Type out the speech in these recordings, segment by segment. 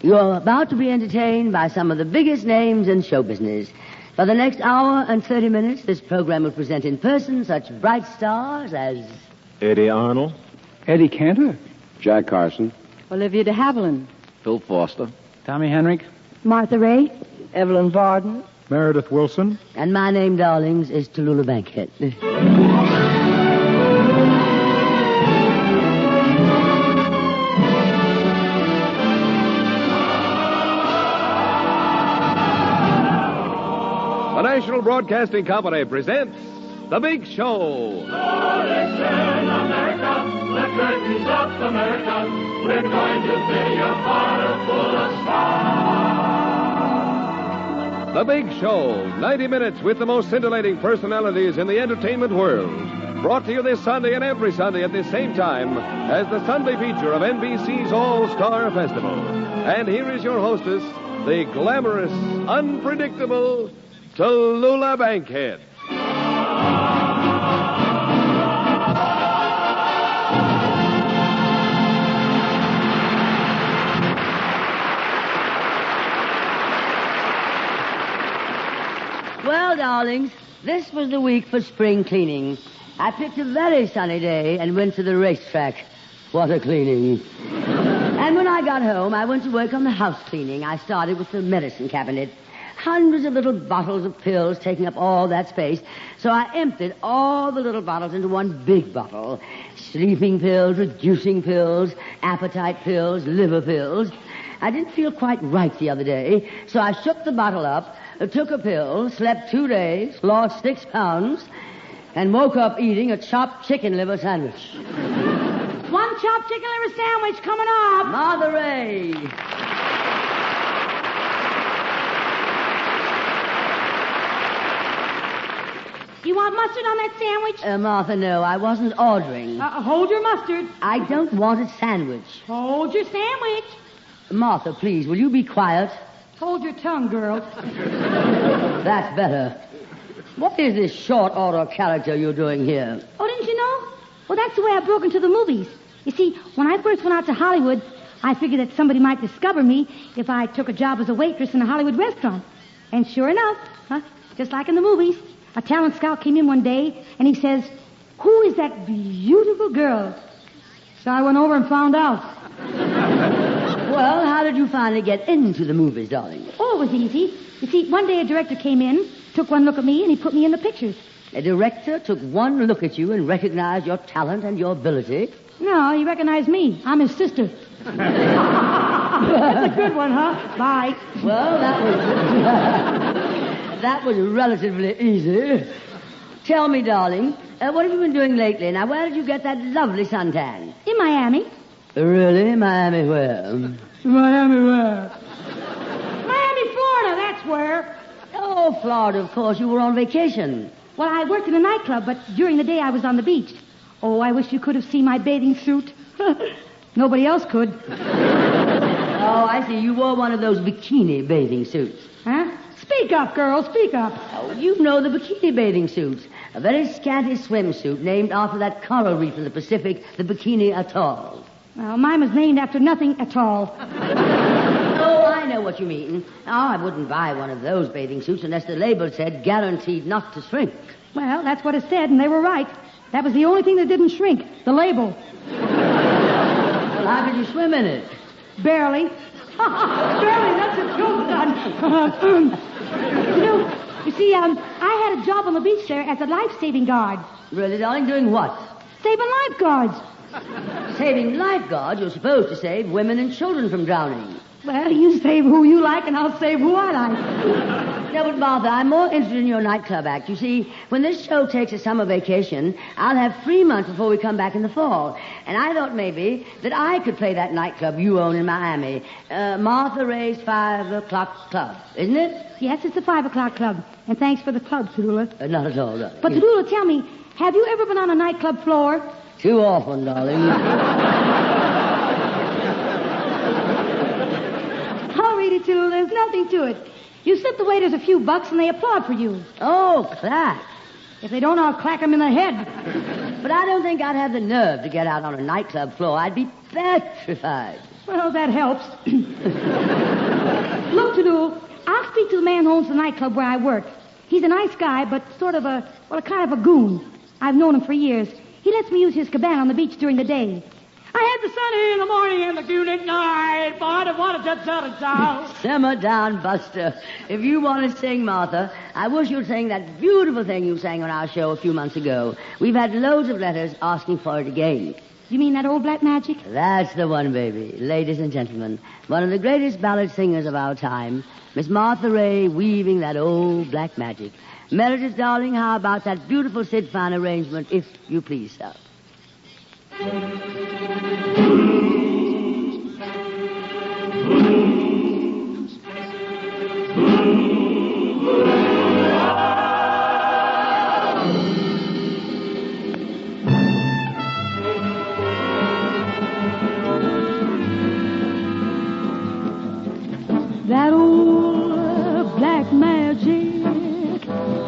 You're about to be entertained by some of the biggest names in show business. For the next hour and 30 minutes, this program will present in person such bright stars as... Eddie Arnold. Eddie Cantor. Jack Carson. Olivia de Havilland. Phil Foster. Tommy Henrich. Martha Raye. Evelyn Varden. Meredith Wilson. And my name, darlings, is Tallulah Bankhead. The National Broadcasting Company presents The Big Show. Oh, listen, America, the curtains up, America. We're going to fill your parlor full of stars. The Big Show, 90 minutes with the most scintillating personalities in the entertainment world. Brought to you this Sunday and every Sunday at the same time as the Sunday feature of NBC's All-Star Festival. And here is your hostess, the glamorous, unpredictable... Tallulah Bankhead. Well, darlings, this was the week for spring cleaning. I picked a very sunny day and went to the racetrack. What a cleaning. And when I got home, I went to work on the house cleaning. I started with the medicine cabinet. Hundreds of little bottles of pills taking up all that space. So I emptied all the little bottles into one big bottle. Sleeping pills, reducing pills, appetite pills, liver pills. I didn't feel quite right the other day, so I shook the bottle up, took a pill, slept 2 days, lost 6 pounds, and woke up eating a chopped chicken liver sandwich. One chopped chicken liver sandwich coming up. Martha Raye. You want mustard on that sandwich? Martha, no, I wasn't ordering. Hold your mustard. I don't want a sandwich. Hold your sandwich. Martha, please, will you be quiet? Hold your tongue, girl. That's better. What is this short order character you're doing here? Oh, didn't you know? Well, that's the way I broke into the movies. You see, when I first went out to Hollywood, I figured that somebody might discover me if I took a job as a waitress in a Hollywood restaurant. And sure enough, just like in the movies, a talent scout came in one day, and he says, "Who is that beautiful girl?" So I went over and found out. Well, how did you finally get into the movies, darling? Oh, it was easy. You see, one day a director came in, took one look at me, and he put me in the pictures. A director took one look at you and recognized your talent and your ability? No, he recognized me. I'm his sister. That's a good one, huh? Bye. Well, that was relatively easy. Tell me, darling, what have you been doing lately? Now, where did you get that lovely suntan? In Miami. Really? Miami where? Miami where? Miami, Florida, that's where. Oh, Florida, of course. You were on vacation. Well, I worked in a nightclub, but during the day I was on the beach. Oh, I wish you could have seen my bathing suit. Nobody else could. Oh, I see. You wore one of those bikini bathing suits. Huh? Speak up, girl. Speak up. Oh, you know the bikini bathing suits. A very scanty swimsuit named after that coral reef in the Pacific, the Bikini Atoll. Well, mine was named after nothing at all. Oh, I know what you mean. Oh, I wouldn't buy one of those bathing suits unless the label said guaranteed not to shrink. Well, that's what it said, and they were right. That was the only thing that didn't shrink, the label. Well, how could you swim in it? Barely. Barely, that's a joke, son. You see, I had a job on the beach there as a life-saving guard. Really, darling? Doing what? Saving lifeguards. Saving lifeguards? You're supposed to save women and children from drowning. Well, you save who you like, and I'll save who I like. No, but Martha, I'm more interested in your nightclub act. You see, when this show takes a summer vacation, I'll have 3 months before we come back in the fall. And I thought maybe that I could play that nightclub you own in Miami. Martha Raye's 5 o'clock club, isn't it? Yes, it's the 5 o'clock club. And thanks for the club, Tallulah. Not at all, darling. But Tallulah, tell me, have you ever been on a nightclub floor? Too often, darling. I'll read it to you. There's nothing to it. You slip the waiters a few bucks and they applaud for you. Oh, clack. If they don't, I'll clack them in the head. But I don't think I'd have the nerve to get out on a nightclub floor. I'd be petrified. Well, that helps. Look, Tadul, I'll speak to the man who owns the nightclub where I work. He's a nice guy, but sort of a kind of a goon. I've known him for years. He lets me use his cabana on the beach during the day. I had the sun in the morning and the goon at night. Boy, I don't want to just Simmer down, Buster. If you want to sing, Martha, I wish you'd sing that beautiful thing you sang on our show a few months ago. We've had loads of letters asking for it again. You mean that old black magic? That's the one, baby. Ladies and gentlemen, one of the greatest ballad singers of our time, Miss Martha Raye, weaving that old black magic. Meredith, darling, how about that beautiful Sid Fine arrangement, if you please, sir? That old black magic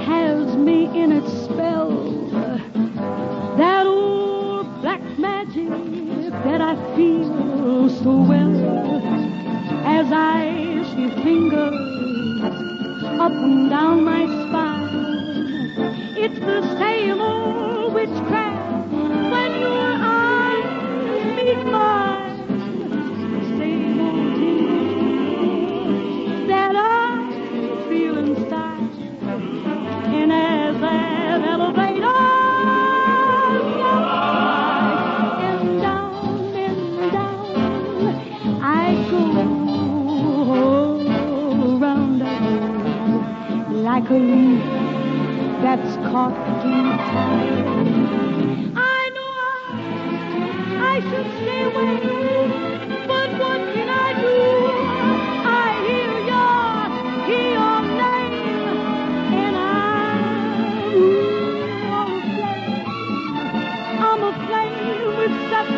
has me in its spell. That old black magic that I feel so well as I see fingers up and down my spine. It's the same old witchcraft when your eyes meet mine. Same old tingle that I feel inside. And as that elevator like a leaf that's caught in time. I know I should stay away, but what can I do? I hear your name, and I'm aflame with such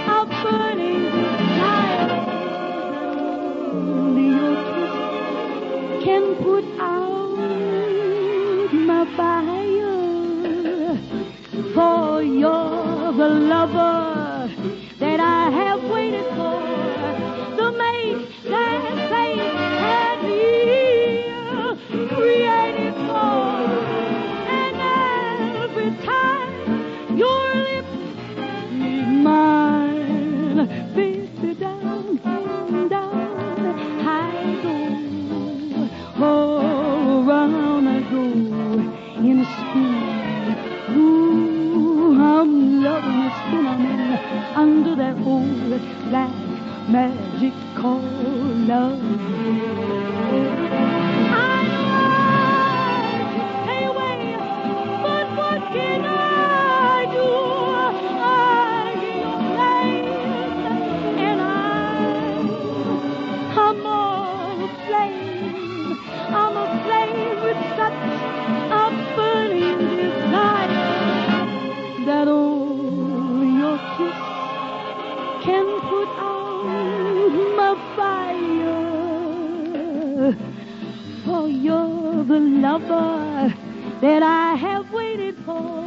a burning desire. Only your kiss can put out my fire, for you're the lover that I have waited for, the mate that fate had me created for. And every time your lips meet mine, baby, down, I go, all around I go. In a spin, ooh, I'm loving the spin I'm in under that old black magic called love. I stay away, but what can I do? I hear your name, and I'm all aflame. I'm aflame with such a burning desire that only your kiss can put out my fire. For you're the lover that I have waited for.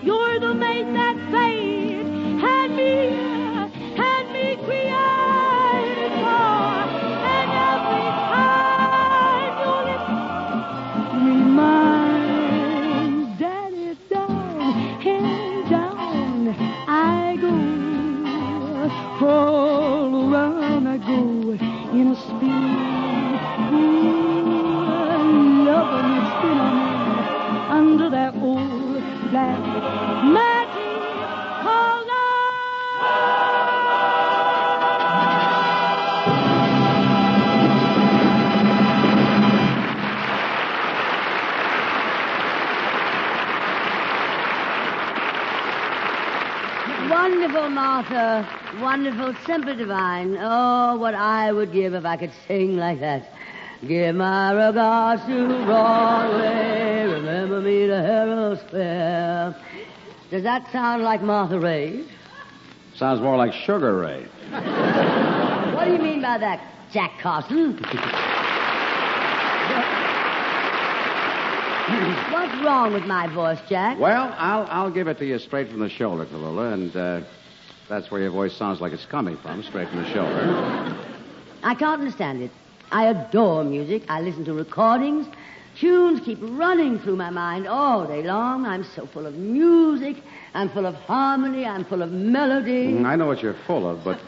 You're the mate that fate had me created for. And every time your lips meet mine, daddy, down I go. All around I go in a spin. Ooh, loving the spin on me under that old black magic called Wonderful, Martha. Wonderful, simply divine. Oh, what I would give if I could sing like that. Give my regards to Broadway. Remember me to Herald Square. Does that sound like Martha Raye? Sounds more like Sugar Ray. What do you mean by that, Jack Carson? What's wrong with my voice, Jack? Well, I'll give it to you straight from the shoulder, Tallulah, and That's where your voice sounds like it's coming from, straight from the shoulder. I can't understand it. I adore music. I listen to recordings. Tunes keep running through my mind all day long. I'm so full of music. I'm full of harmony. I'm full of melody. I know what you're full of, but...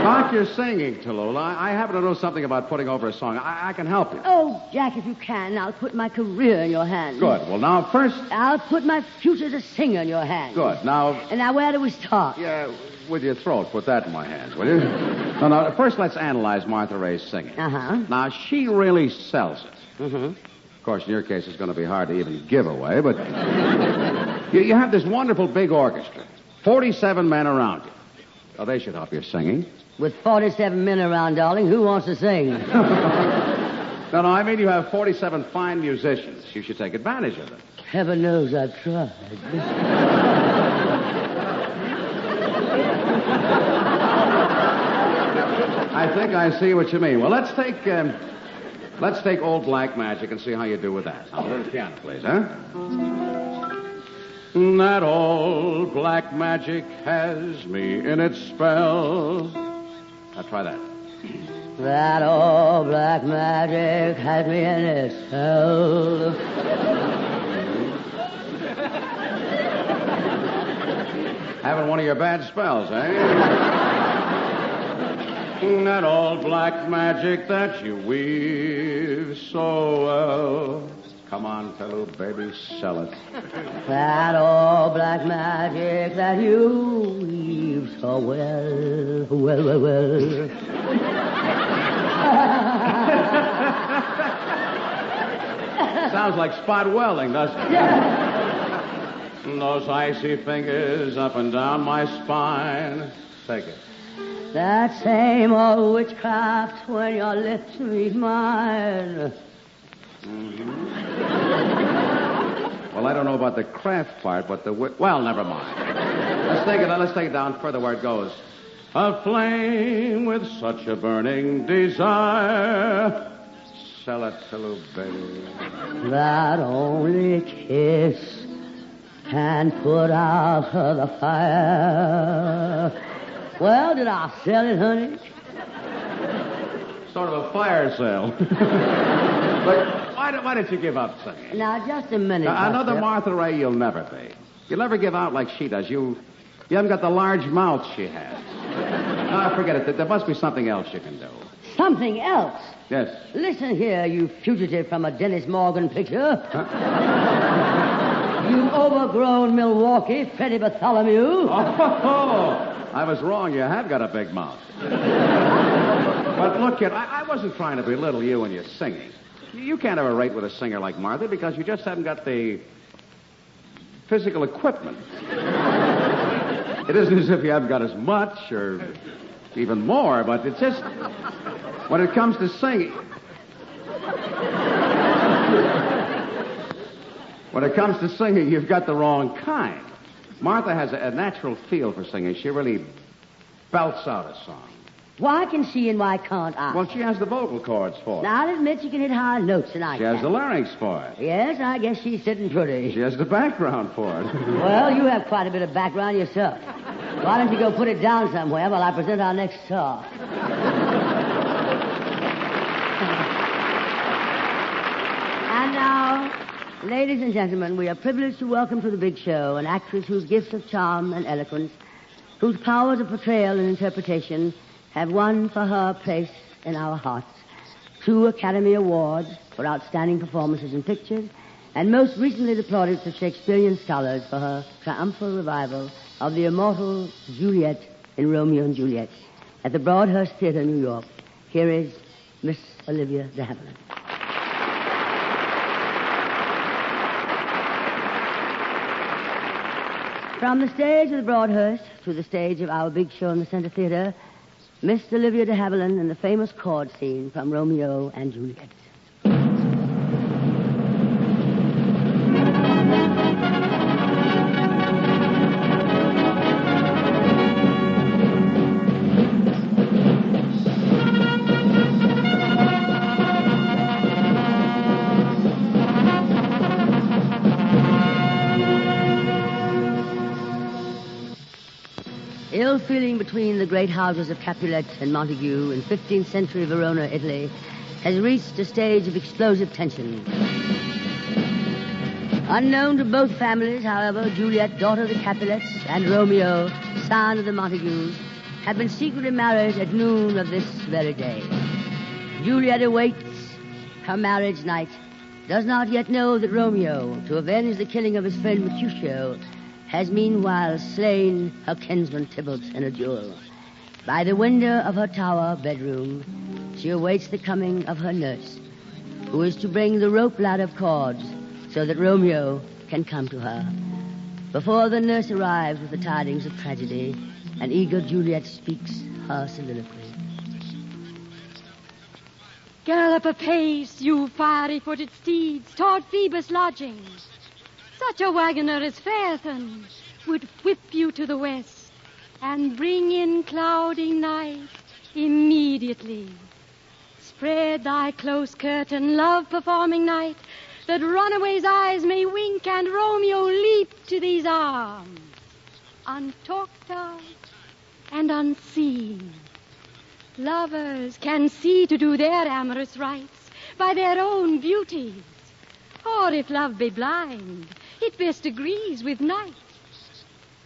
About your singing, Tallulah, I happen to know something about putting over a song. I can help you. Oh, Jack, if you can, I'll put my career in your hands. Good. Well, now, first... I'll put my future as a singer in your hands. Good. Now... And now, where do we start? Yeah, with your throat. Put that in my hands, will you? No, first let's analyze Martha Raye's singing. Uh-huh. Now, she really sells it. Mm-hmm. Of course, in your case, it's going to be hard to even give away, but... you have this wonderful big orchestra. 47 men around you. Oh, they should help your singing. With 47 men around, darling, who wants to sing? No, I mean you have 47 fine musicians. You should take advantage of them. Heaven knows I've tried. I think I see what you mean. Well, let's take Old Black Magic and see how you do with that. Now, a little piano, please, huh? That old black magic has me in its spell. Now, try that. That old black magic has me in its spell. Having one of your bad spells, eh? That old black magic that you weave so well. Come on, fellow baby, sell it. That old black magic that you weave so well. Sounds like spot welding, doesn't it? Those icy fingers up and down my spine. Take it. That same old witchcraft when your lips meet mine. Mm-hmm. Well, I don't know about the craft part, but well, never mind. Let's take it down further where it goes. Aflame with such a burning desire. Sell it to baby. That only kiss can put out the fire. Well, did I sell it, honey? Sort of a fire sale. But why did you give up singing? Now, just a minute. Another Martha Raye you'll never be. You'll never give out like she does. You haven't got the large mouth she has. No, forget it. There must be something else you can do. Something else? Yes. Listen here, you fugitive from a Dennis Morgan picture. Huh? You overgrown Milwaukee Freddie Bartholomew. Oh, I was wrong. You have got a big mouth. But look, kid, I wasn't trying to belittle you and your singing. You can't have a rate with a singer like Martha because you just haven't got the physical equipment. It isn't as if you haven't got as much or even more, but it's just when it comes to singing. When it comes to singing, you've got the wrong kind. Martha has a natural feel for singing. She really belts out a song. Why can she and why can't I? Well, she has the vocal cords for it. Now, I'll admit she can hit high notes and I She has the larynx for it. Yes, I guess she's sitting pretty. She has the background for it. Well, you have quite a bit of background yourself. Why don't you go put it down somewhere while I present our next star? And now, ladies and gentlemen, we are privileged to welcome to the big show an actress whose gifts of charm and eloquence, whose powers of portrayal and interpretation have won for her place in our hearts 2 Academy Awards for outstanding performances in pictures, and most recently the plaudits of Shakespearean scholars for her triumphal revival of the immortal Juliet in Romeo and Juliet at the Broadhurst Theater, New York. Here is Miss Olivia de Havilland. From the stage of the Broadhurst to the stage of our big show in the Center Theater, Miss Olivia de Havilland in the famous chord scene from Romeo and Juliet. Ill feeling between the great houses of Capulet and Montague in 15th century Verona, Italy, has reached a stage of explosive tension. Unknown to both families, however, Juliet, daughter of the Capulets, and Romeo, son of the Montagues, have been secretly married at noon of this very day. Juliet awaits her marriage night, does not yet know that Romeo, to avenge the killing of his friend Mercutio, has meanwhile slain her kinsman Tybalt in a duel. By the window of her tower bedroom, she awaits the coming of her nurse, who is to bring the rope ladder of cords so that Romeo can come to her. Before the nurse arrives with the tidings of tragedy, an eager Juliet speaks her soliloquy. Gallop apace, you fiery-footed steeds, toward Phoebus' lodging. Such a wagoner as Phaethon would whip you to the west and bring in cloudy night immediately. Spread thy close curtain, love-performing night, that runaways' eyes may wink and Romeo leap to these arms, untalked of and unseen. Lovers can see to do their amorous rites by their own beauties. Or if love be blind, it best agrees with night.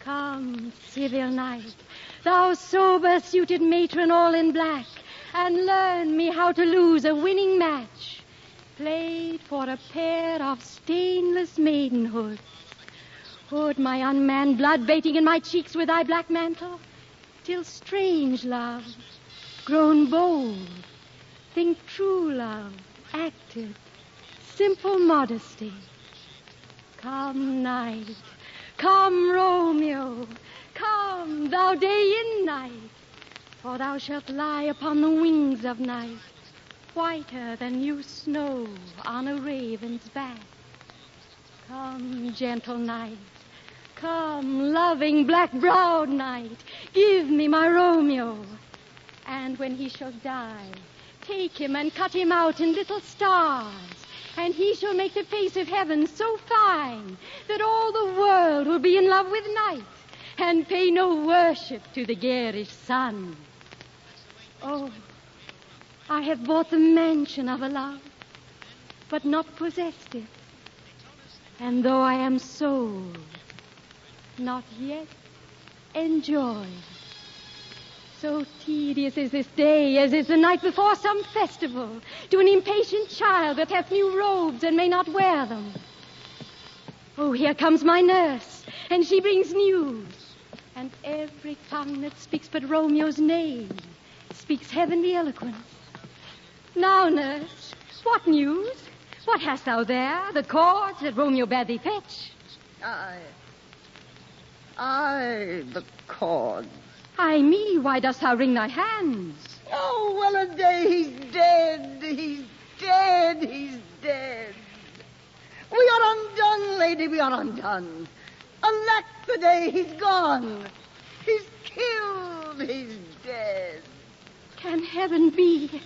Come, civil night, thou sober-suited matron all in black, and learn me how to lose a winning match, played for a pair of stainless maidenhoods. Hood my unmanned blood bating in my cheeks with thy black mantle, till strange love, grown bold, think true love, acted, simple modesty. Come, night, come, Romeo, come, thou day in night, for thou shalt lie upon the wings of night, whiter than new snow on a raven's back. Come, gentle night, come, loving black-browed night, give me my Romeo. And when he shall die, take him and cut him out in little stars, and he shall make the face of heaven so fine that all the world will be in love with night and pay no worship to the garish sun. Oh, I have bought the mansion of a love, but not possessed it. And though I am sold, not yet enjoyed. So tedious is this day as is the night before some festival to an impatient child that hath new robes and may not wear them. Oh, here comes my nurse, and she brings news. And every tongue that speaks but Romeo's name speaks heavenly eloquence. Now, nurse, what news? What hast thou there? The cords that Romeo bade thee fetch? The cords. Ay me, why dost thou wring thy hands? Oh, well a day, he's dead, he's dead, he's dead. We are undone, lady, we are undone. Alack the day, he's gone. He's killed, he's dead. Can heaven be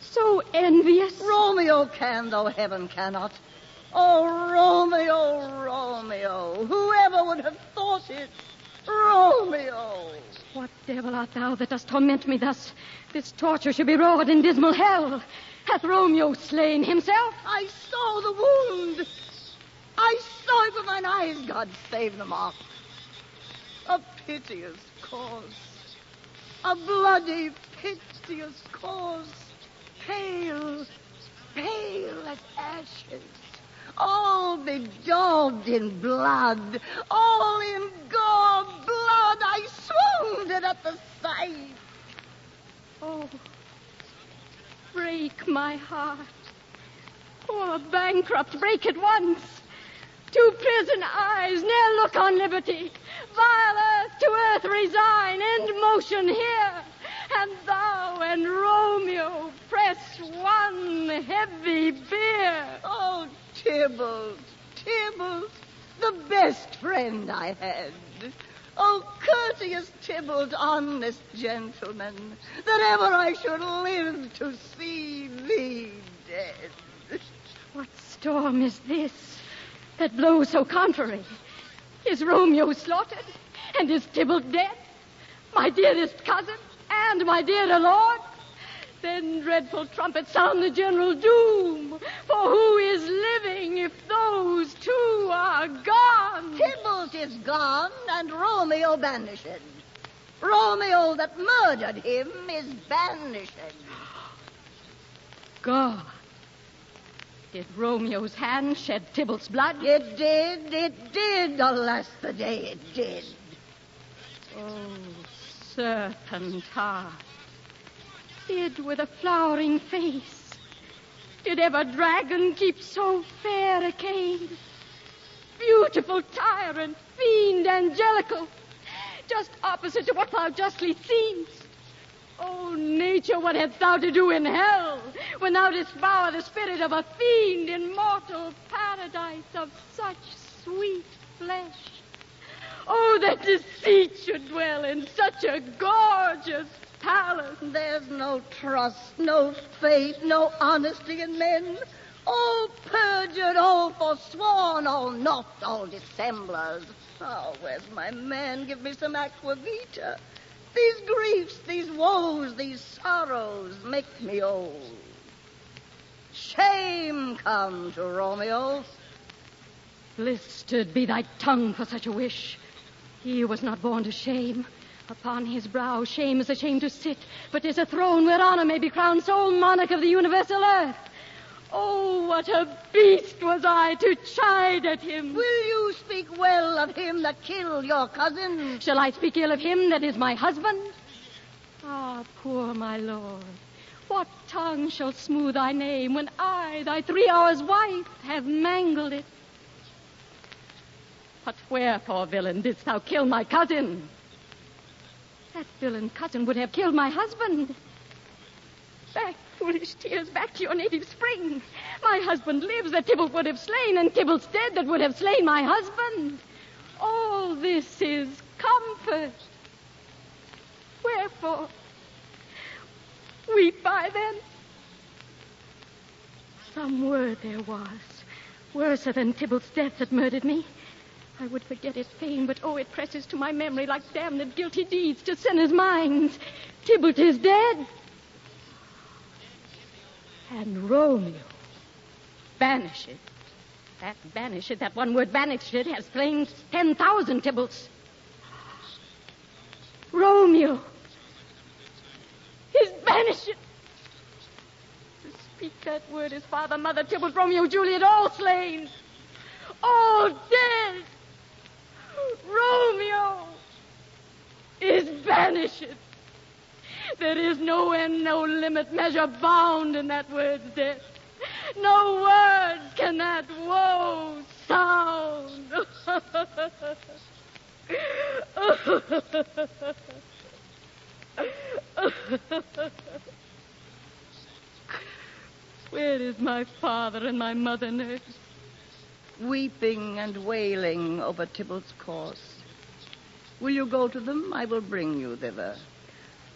so envious? Romeo can, though heaven cannot. Oh, Romeo, Romeo, whoever would have thought it? Romeo! What devil art thou that dost torment me thus? This torture should be roared in dismal hell. Hath Romeo slain himself? I saw the wound. I saw it with mine eyes. God save the mark. A piteous cause. A bloody, piteous cause. Pale, pale as ashes. All bedaubed in blood. All in gore blood. I swooned at the sight. Oh, break my heart. Poor bankrupt, break at once. To prison eyes ne'er look on liberty. Vile earth to earth resign, end motion here. And thou and Romeo press one heavy bier. Oh, Tybalt, Tybalt, the best friend I had. Oh, courteous Tybalt, honest gentleman, that ever I should live to see thee dead. What storm is this that blows so contrary? Is Romeo slaughtered? And is Tybalt dead? my dearest cousin, and my dear lord. Then dreadful trumpets sound the general doom. For who is living if those two are gone? Tybalt is gone and Romeo banished. Romeo that murdered him is banished. God. Did Romeo's hand shed Tybalt's blood? It did, alas the day it did. Oh, serpent heart. Did with a flowering face. Did ever dragon keep so fair a cave? Beautiful tyrant, fiend angelical, just opposite to what thou justly seemst. Oh, nature, what hadst thou to do in hell when thou didst bower the spirit of a fiend in mortal paradise of such sweet flesh? Oh, that deceit should dwell in such a gorgeous palace. There's no trust, no faith, no honesty in men. All perjured, all forsworn, all naught, all dissemblers. Oh, where's my man? Give me some aquavita. These griefs, these woes, these sorrows make me old. Shame come to Romeo. Blistered be thy tongue for such a wish. He was not born to shame. Upon his brow shame is a shame to sit, but is a throne where honor may be crowned sole monarch of the universal earth. Oh, what a beast was I to chide at him. Will you speak well of him that killed your cousin? Shall I speak ill of him that is my husband? Ah, poor my lord, what tongue shall smooth thy name when I, thy 3 hours wife, have mangled it? But wherefore, villain, didst thou kill my cousin? That villain cousin would have killed my husband. Back, foolish tears, back to your native spring. My husband lives that Tybalt would have slain, and Tybalt's dead that would have slain my husband. All this is comfort. Wherefore? Weep I then. Some word there was, worser than Tybalt's death that murdered me. I would forget it fain, but oh, it presses to my memory like damned guilty deeds to sinners' minds. Tybalt is dead. And Romeo, banished. That one word banished has slain 10,000 Tybalts. Romeo is banished. To speak that word, his father, mother, Tybalt, Romeo, Juliet, all slain. All dead. Romeo is banished. There is no end, no limit, measure bound in that word's death. No words can that woe sound. Where is my father and my mother, nurse? Weeping and wailing over Tybalt's corse. Will you go to them? I will bring you thither.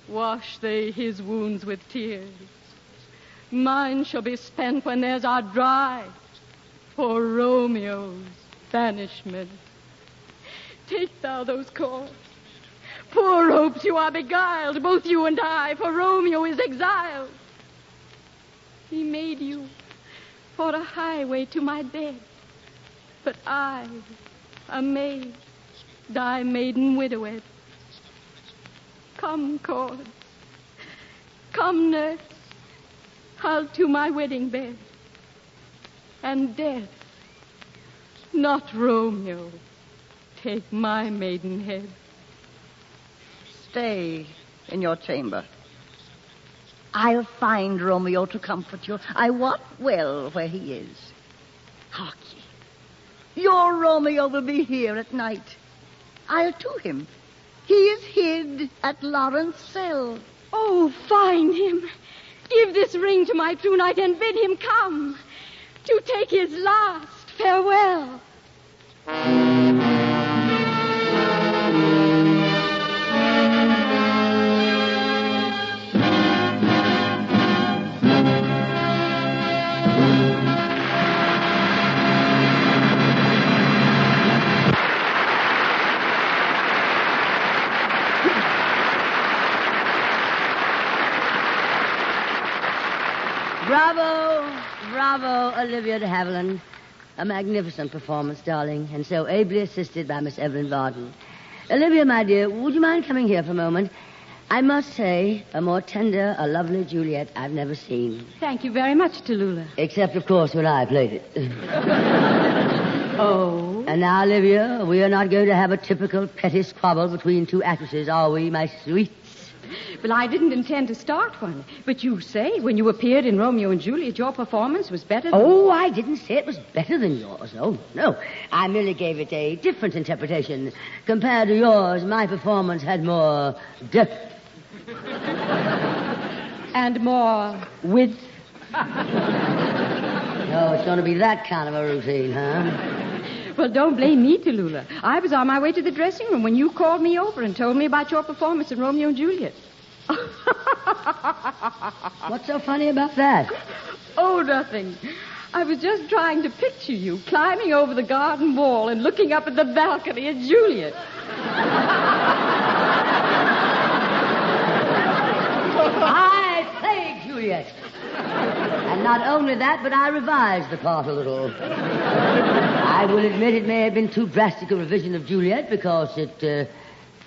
Wash they his wounds with tears. Mine shall be spent when theirs are dry for Romeo's banishment. Take thou those cords. Poor hopes, you are beguiled, both you and I, for Romeo is exiled. He made you for a highway to my bed. But I, a maid, die maiden widowed. Come, cords. Come, nurse. I'll to my wedding bed. And death, not Romeo, take my maidenhead. Stay in your chamber. I'll find Romeo to comfort you. I wot well where he is. Hark ye. Your Romeo will be here at night. I'll to him. He is hid at Lawrence cell. Oh, find him. Give this ring to my true knight and bid him come to take his last farewell. Bravo, Olivia de Havilland. A magnificent performance, darling, and so ably assisted by Miss Evelyn Varden. Olivia, my dear, would you mind coming here for a moment? I must say, a more tender, a lovely Juliet I've never seen. Thank you very much, Tallulah. Except, of course, when I played it. Oh? And now, Olivia, we are not going to have a typical petty squabble between two actresses, are we, my sweets? Well, I didn't intend to start one. But you say when you appeared in Romeo and Juliet, your performance was better than... Oh, I didn't say it was better than yours. Oh, no. I merely gave it a different interpretation. Compared to yours, my performance had more depth. And more width. No, it's going to be that kind of a routine, huh? Well, don't blame me, Tallulah. I was on my way to the dressing room when you called me over and told me about your performance in Romeo and Juliet. What's so funny about that? Oh, nothing. I was just trying to picture you climbing over the garden wall and looking up at the balcony at Juliet. I played Juliet. And not only that, but I revised the part a little. I will admit it may have been too drastic a revision of Juliet because it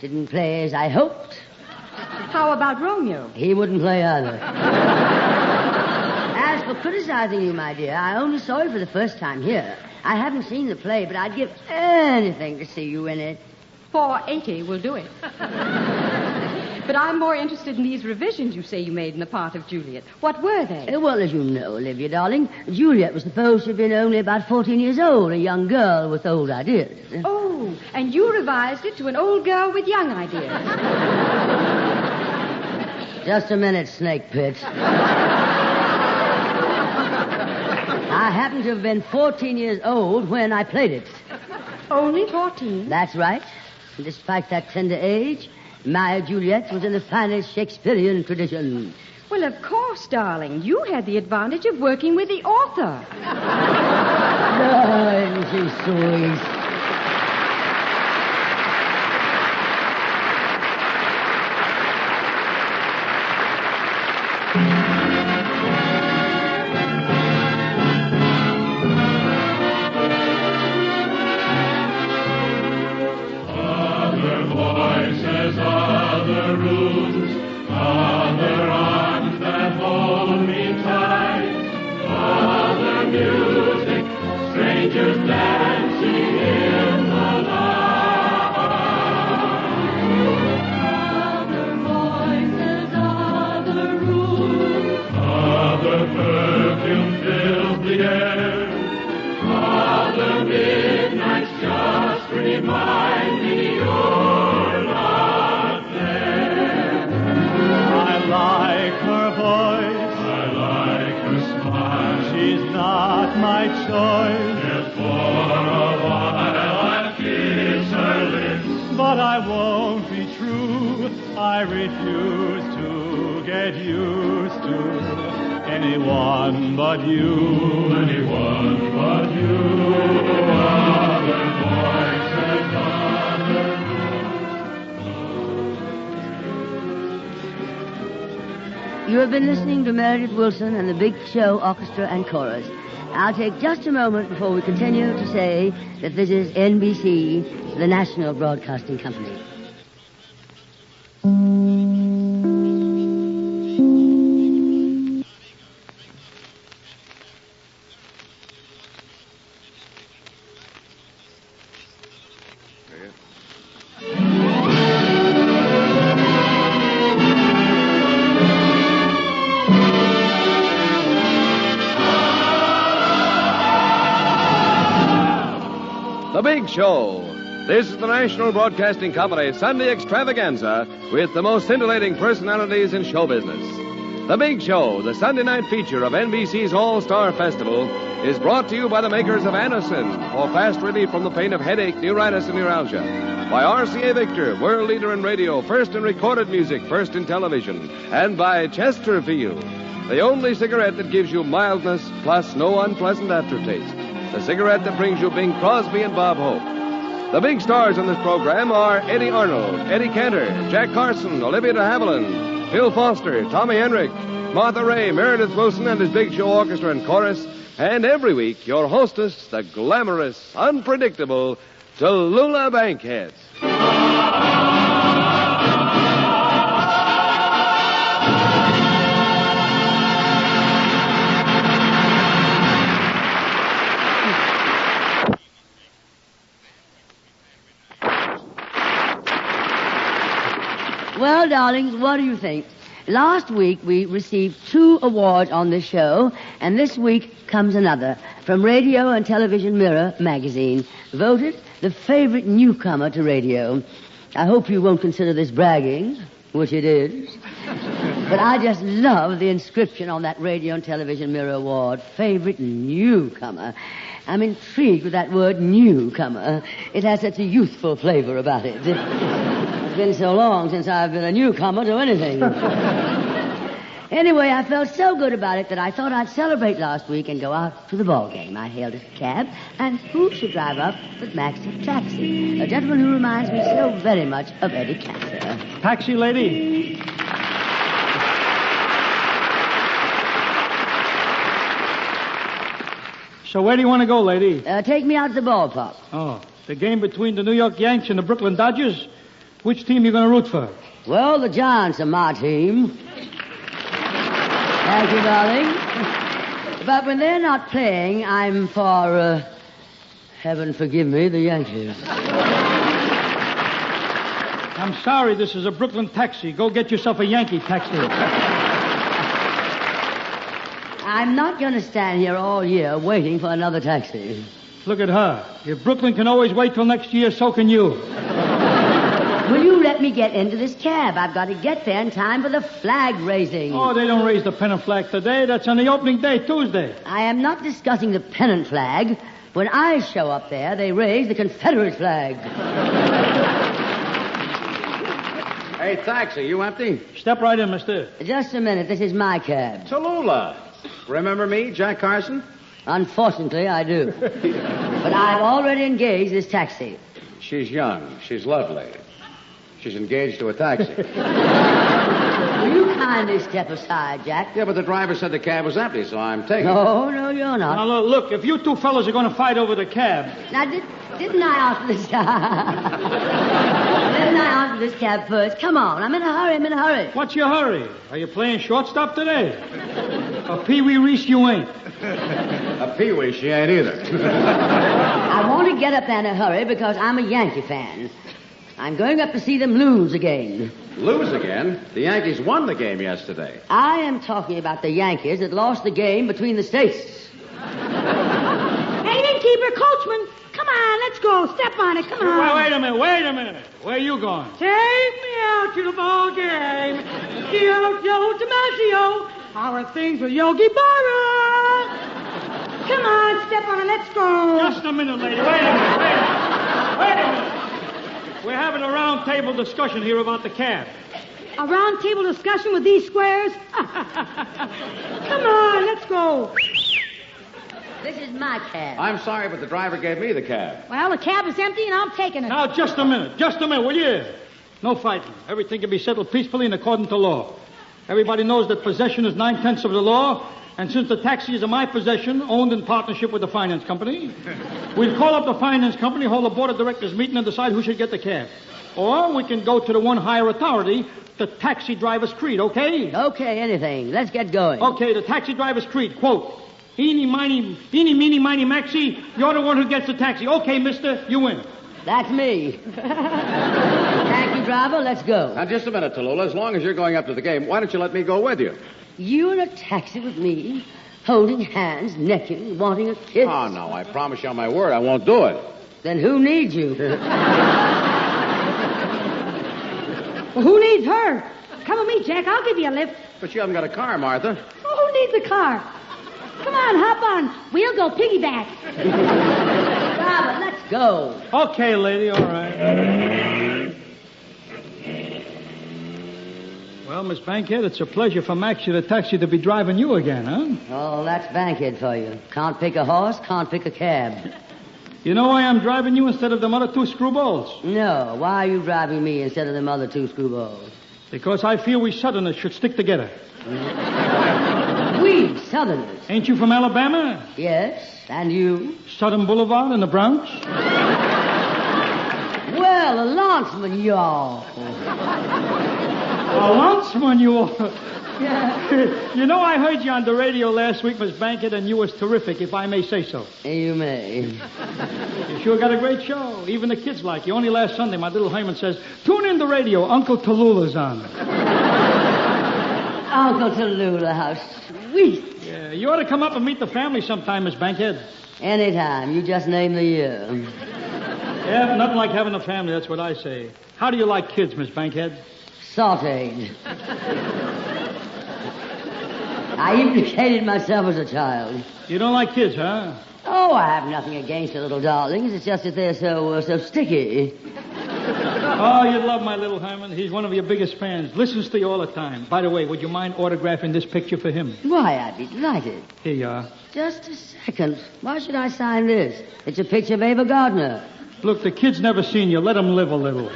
didn't play as I hoped. How about Romeo? He wouldn't play either. As for criticizing you, my dear, I only saw you for the first time here. I haven't seen the play, but I'd give anything to see you in it. $4.80 will do it. But I'm more interested in these revisions you say you made in the part of Juliet. What were they? Well, as you know, Olivia, darling, Juliet was supposed to have been only about 14 years old, a young girl with old ideas. Oh, and you revised it to an old girl with young ideas. Just a minute, Snake Pit. I happened to have been 14 years old when I played it. Only 14? That's right. And despite that tender age, my Juliet was in the finest Shakespearean tradition. Well, of course, darling. You had the advantage of working with the author. Oh, isn't she sweet? Anyone but you. Other voices, other You have been listening to Meredith Willson and the Big Show Orchestra and Chorus. I'll take just a moment before we continue to say that this is NBC, the National Broadcasting Company. The Big Show. This is the National Broadcasting Company Sunday Extravaganza with the most scintillating personalities in show business. The Big Show, the Sunday night feature of NBC's All-Star Festival, is brought to you by the makers of Anacin for fast relief from the pain of headache, neuritis, and neuralgia. By RCA Victor, world leader in radio, first in recorded music, first in television. And by Chesterfield, the only cigarette that gives you mildness plus no unpleasant aftertaste. The cigarette that brings you Bing Crosby and Bob Hope. The big stars on this program are Eddie Arnold, Eddie Cantor, Jack Carson, Olivia de Havilland, Phil Foster, Tommy Henrich, Martha Raye, Meredith Wilson, and his Big Show Orchestra and Chorus. And every week, your hostess, the glamorous, unpredictable Tallulah Bankhead. Well, darlings, what do you think? Last week we received 2 awards on this show, and this week comes another from Radio and Television Mirror magazine, voted the favorite newcomer to radio. I hope you won't consider this bragging, which it is. But I just love the inscription on that Radio and Television Mirror award, favorite newcomer. I'm intrigued with that word newcomer. It has such a youthful flavor about it. It's been so long since I've been a newcomer to anything. Anyway, I felt so good about it that I thought I'd celebrate last week and go out to the ball game. I hailed a cab, and who should drive up but Max's taxi, a gentleman who reminds me so very much of Eddie Cantor. Taxi lady. So where do you want to go, lady? Take me out to the ballpark. Oh, the game between the New York Yanks and the Brooklyn Dodgers? Which team you going to root for? Well, the Giants are my team. Thank you, darling. But when they're not playing, I'm for, heaven forgive me, the Yankees. I'm sorry, this is a Brooklyn taxi. Go get yourself a Yankee taxi. I'm not going to stand here all year waiting for another taxi. Look at her. If Brooklyn can always wait till next year, so can you. Will you let me get into this cab? I've got to get there in time for the flag raising. Oh, they don't raise the pennant flag today. That's on the opening day, Tuesday. I am not discussing the pennant flag. When I show up there, they raise the Confederate flag. Hey, taxi, you empty? Step right in, mister. Just a minute. This is my cab. Tallulah. Remember me, Jack Carson? Unfortunately, I do. But I've already engaged this taxi. She's young. She's lovely. She's engaged to a taxi. Will you kindly step aside, Jack? Yeah, but the driver said the cab was empty, so I'm taking it. No, you're not. Now, look, if you two fellas are going to fight over the cab... Now, didn't I answer this Didn't I answer this cab first? Come on, I'm in a hurry. What's your hurry? Are you playing shortstop today? A Pee-wee Reese you ain't. A Pee-wee she ain't either. I want to get up there in a hurry because I'm a Yankee fan. I'm going up to see them lose again. Lose again? The Yankees won the game yesterday. I am talking about the Yankees that lost the game between the states. Hey, innkeeper, coachman, come on, let's go. Step on it, come on. Well, wait a minute. Where are you going? Take me out to the ball game. Yo, Damasio. How are things with Yogi Berra? Come on, step on it, let's go. Just a minute, lady. Wait a minute. We're having a round-table discussion here about the cab. A round-table discussion with these squares? Come on, let's go. This is my cab. I'm sorry, but the driver gave me the cab. Well, the cab is empty and I'm taking it. Now, just a minute, will you? No fighting. Everything can be settled peacefully and according to law. Everybody knows that possession is 9/10 of the law, and since the taxi is in my possession, owned in partnership with the finance company, we'll call up the finance company, hold a board of directors meeting, and decide who should get the cab. Or we can go to the one higher authority, the taxi driver's creed, okay? Okay, anything. Let's get going. Okay, the taxi driver's creed, quote, eeny, meeny, miny, maxie, you're the one who gets the taxi. Okay, mister, you win. That's me. Thank you, driver. Let's go. Now, just a minute, Tallulah. As long as you're going up to the game, why don't you let me go with you? You in a taxi with me, holding hands, necking, wanting a kiss? Oh, no, I promise you on my word I won't do it. Then who needs you? Well, who needs her? Come with me, Jack. I'll give you a lift. But you haven't got a car, Martha. Oh, who needs a car? Come on, hop on. We'll go piggyback. Driver, let's go. Okay, lady, all right. Well, Miss Bankhead, it's a pleasure for Maxie the taxi to be driving you again, huh? Oh, that's Bankhead for you. Can't pick a horse, can't pick a cab. You know why I'm driving you instead of them other two screwballs? No, why are you driving me instead of them other two screwballs? Because I feel we Southerners should stick together. We Southerners? Ain't you from Alabama? Yes, and you? Southern Boulevard in the Bronx? Well, a lanceman, y'all. A lanceman, you all. You know, I heard you on the radio last week, Miss Bankhead, and you was terrific, if I may say so. You may. You sure got a great show. Even the kids like you. Only last Sunday, my little Herman says, tune in the radio. Uncle Tallulah's on. Uncle Tallulah, how sweet. Yeah, you ought to come up and meet the family sometime, Miss Bankhead. Anytime. You just name the year. Yeah, nothing like having a family, that's what I say. How do you like kids, Miss Bankhead? Sauteed. I even hated myself as a child. You don't like kids, huh? Oh, I have nothing against the little darlings. It's just that they're so sticky. Oh, you'd love my little Herman. He's one of your biggest fans. Listens to you all the time. By the way, would you mind autographing this picture for him? Why, I'd be delighted. Here you are. Just a second. Why should I sign this? It's a picture of Ava Gardner. Look, the kid's never seen you. Let him live a little.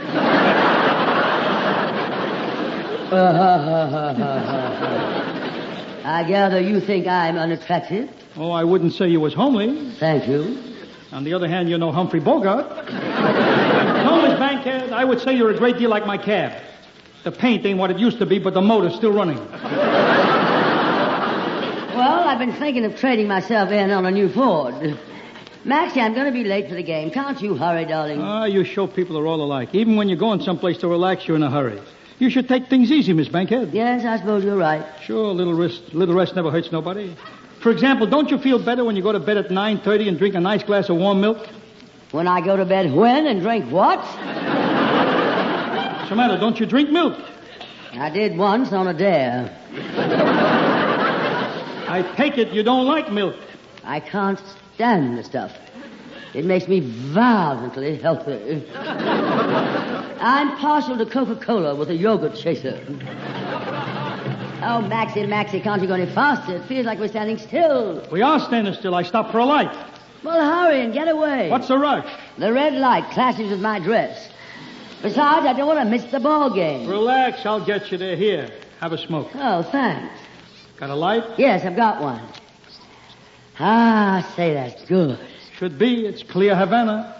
I gather you think I'm unattractive? Oh, I wouldn't say you was homely. Thank you. On the other hand, you're no Humphrey Bogart. No, Miss Bankhead, I would say you're a great deal like my cab. The paint ain't what it used to be, but the motor's still running. Well, I've been thinking of trading myself in on a new Ford. Maxie, I'm going to be late for the game. Can't you hurry, darling? You show people are all alike. Even when you're going someplace to relax, you're in a hurry. You should take things easy, Miss Bankhead. Yes, I suppose you're right. Sure, a little rest never hurts nobody. For example, don't you feel better when you go to bed at 9:30 and drink a nice glass of warm milk? When I go to bed when and drink what? What's the matter? Don't you drink milk? I did once on a dare. I take it you don't like milk. I can't stand the stuff. It makes me violently healthy. I'm partial to Coca-Cola with a yogurt chaser. Oh, Maxie, can't you go any faster? It feels like we're standing still. We are standing still. I stopped for a light. Well, hurry and get away. What's the rush? The red light clashes with my dress. Besides, I don't want to miss the ball game. Relax, I'll get you there. Here, have a smoke. Oh, thanks. Got a light? Yes, I've got one. Ah, say, that's good. Should be. It's clear Havana.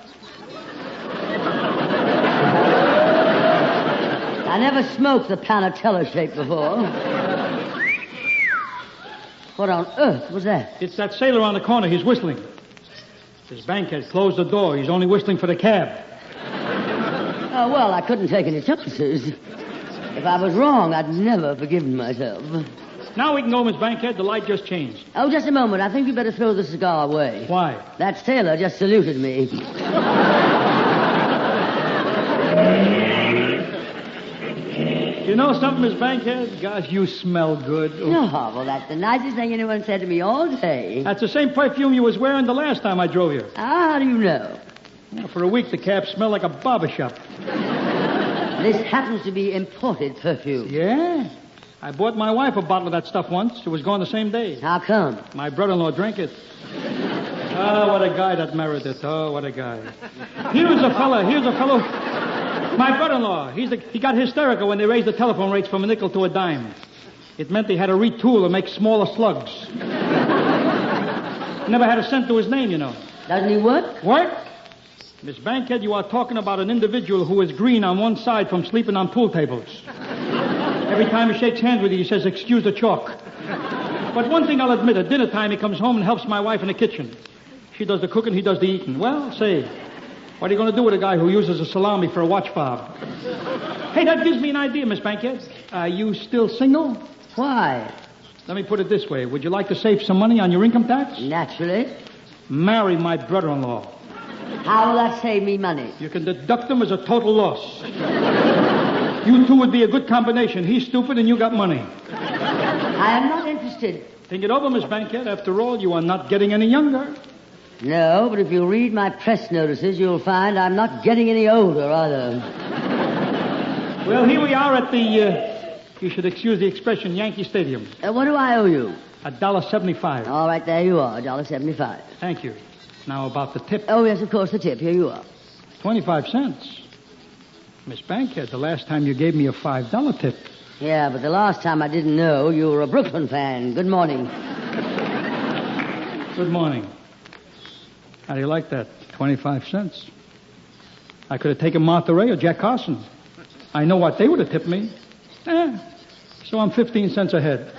I never smoked the Panatella shape before. What on earth was that? It's that sailor on the corner. He's whistling. His Bankhead closed the door. He's only whistling for the cab. Oh, well, I couldn't take any chances. If I was wrong, I'd never forgiven myself. Now we can go, Miss Bankhead. The light just changed. Oh, just a moment. I think you better throw the cigar away. Why? That sailor just saluted me. You know something, Miss Bankhead? Gosh, you smell good. Oh, well, that's the nicest thing anyone said to me all day. That's the same perfume you was wearing the last time I drove here. How do you know? Well, for a week, the cab smelled like a barber shop. This happens to be imported perfume. Yeah? I bought my wife a bottle of that stuff once. It was gone the same day. How come? My brother-in-law drank it. Oh, what a guy that married it. Oh, what a guy. Here's a fellow. My brother-in-law. He got hysterical when they raised the telephone rates from a nickel to a dime. It meant they had to retool and make smaller slugs. Never had a cent to his name, you know. Doesn't he work? Work? Miss Bankhead, you are talking about an individual who is green on one side from sleeping on pool tables. Every time he shakes hands with you, he says, "Excuse the chalk." But one thing I'll admit, at dinner time, he comes home and helps my wife in the kitchen. She does the cooking, he does the eating. Well, say, what are you going to do with a guy who uses a salami for a watch fob? Hey, that gives me an idea, Miss Bankhead. Are you still single? Why? Let me put it this way. Would you like to save some money on your income tax? Naturally. Marry my brother-in-law. How will that save me money? You can deduct them as a total loss. You two would be a good combination. He's stupid and you got money. I am not interested. Think it over, Miss Bankhead. After all, you are not getting any younger. No, but if you read my press notices, you'll find I'm not getting any older either. Well, here we are at the, you should excuse the expression, Yankee Stadium. What do I owe you? $1.75. All right, there you are, $1.75. Thank you. Now about the tip. Oh, yes, of course, the tip. Here you are. 25 cents. Miss Bankhead, the last time you gave me a $5 tip. Yeah, but the last time I didn't know you were a Brooklyn fan. Good morning. Good morning. How do you like that? 25 cents. I could have taken Martha Raye or Jack Carson. I know what they would have tipped me. So I'm 15 cents ahead.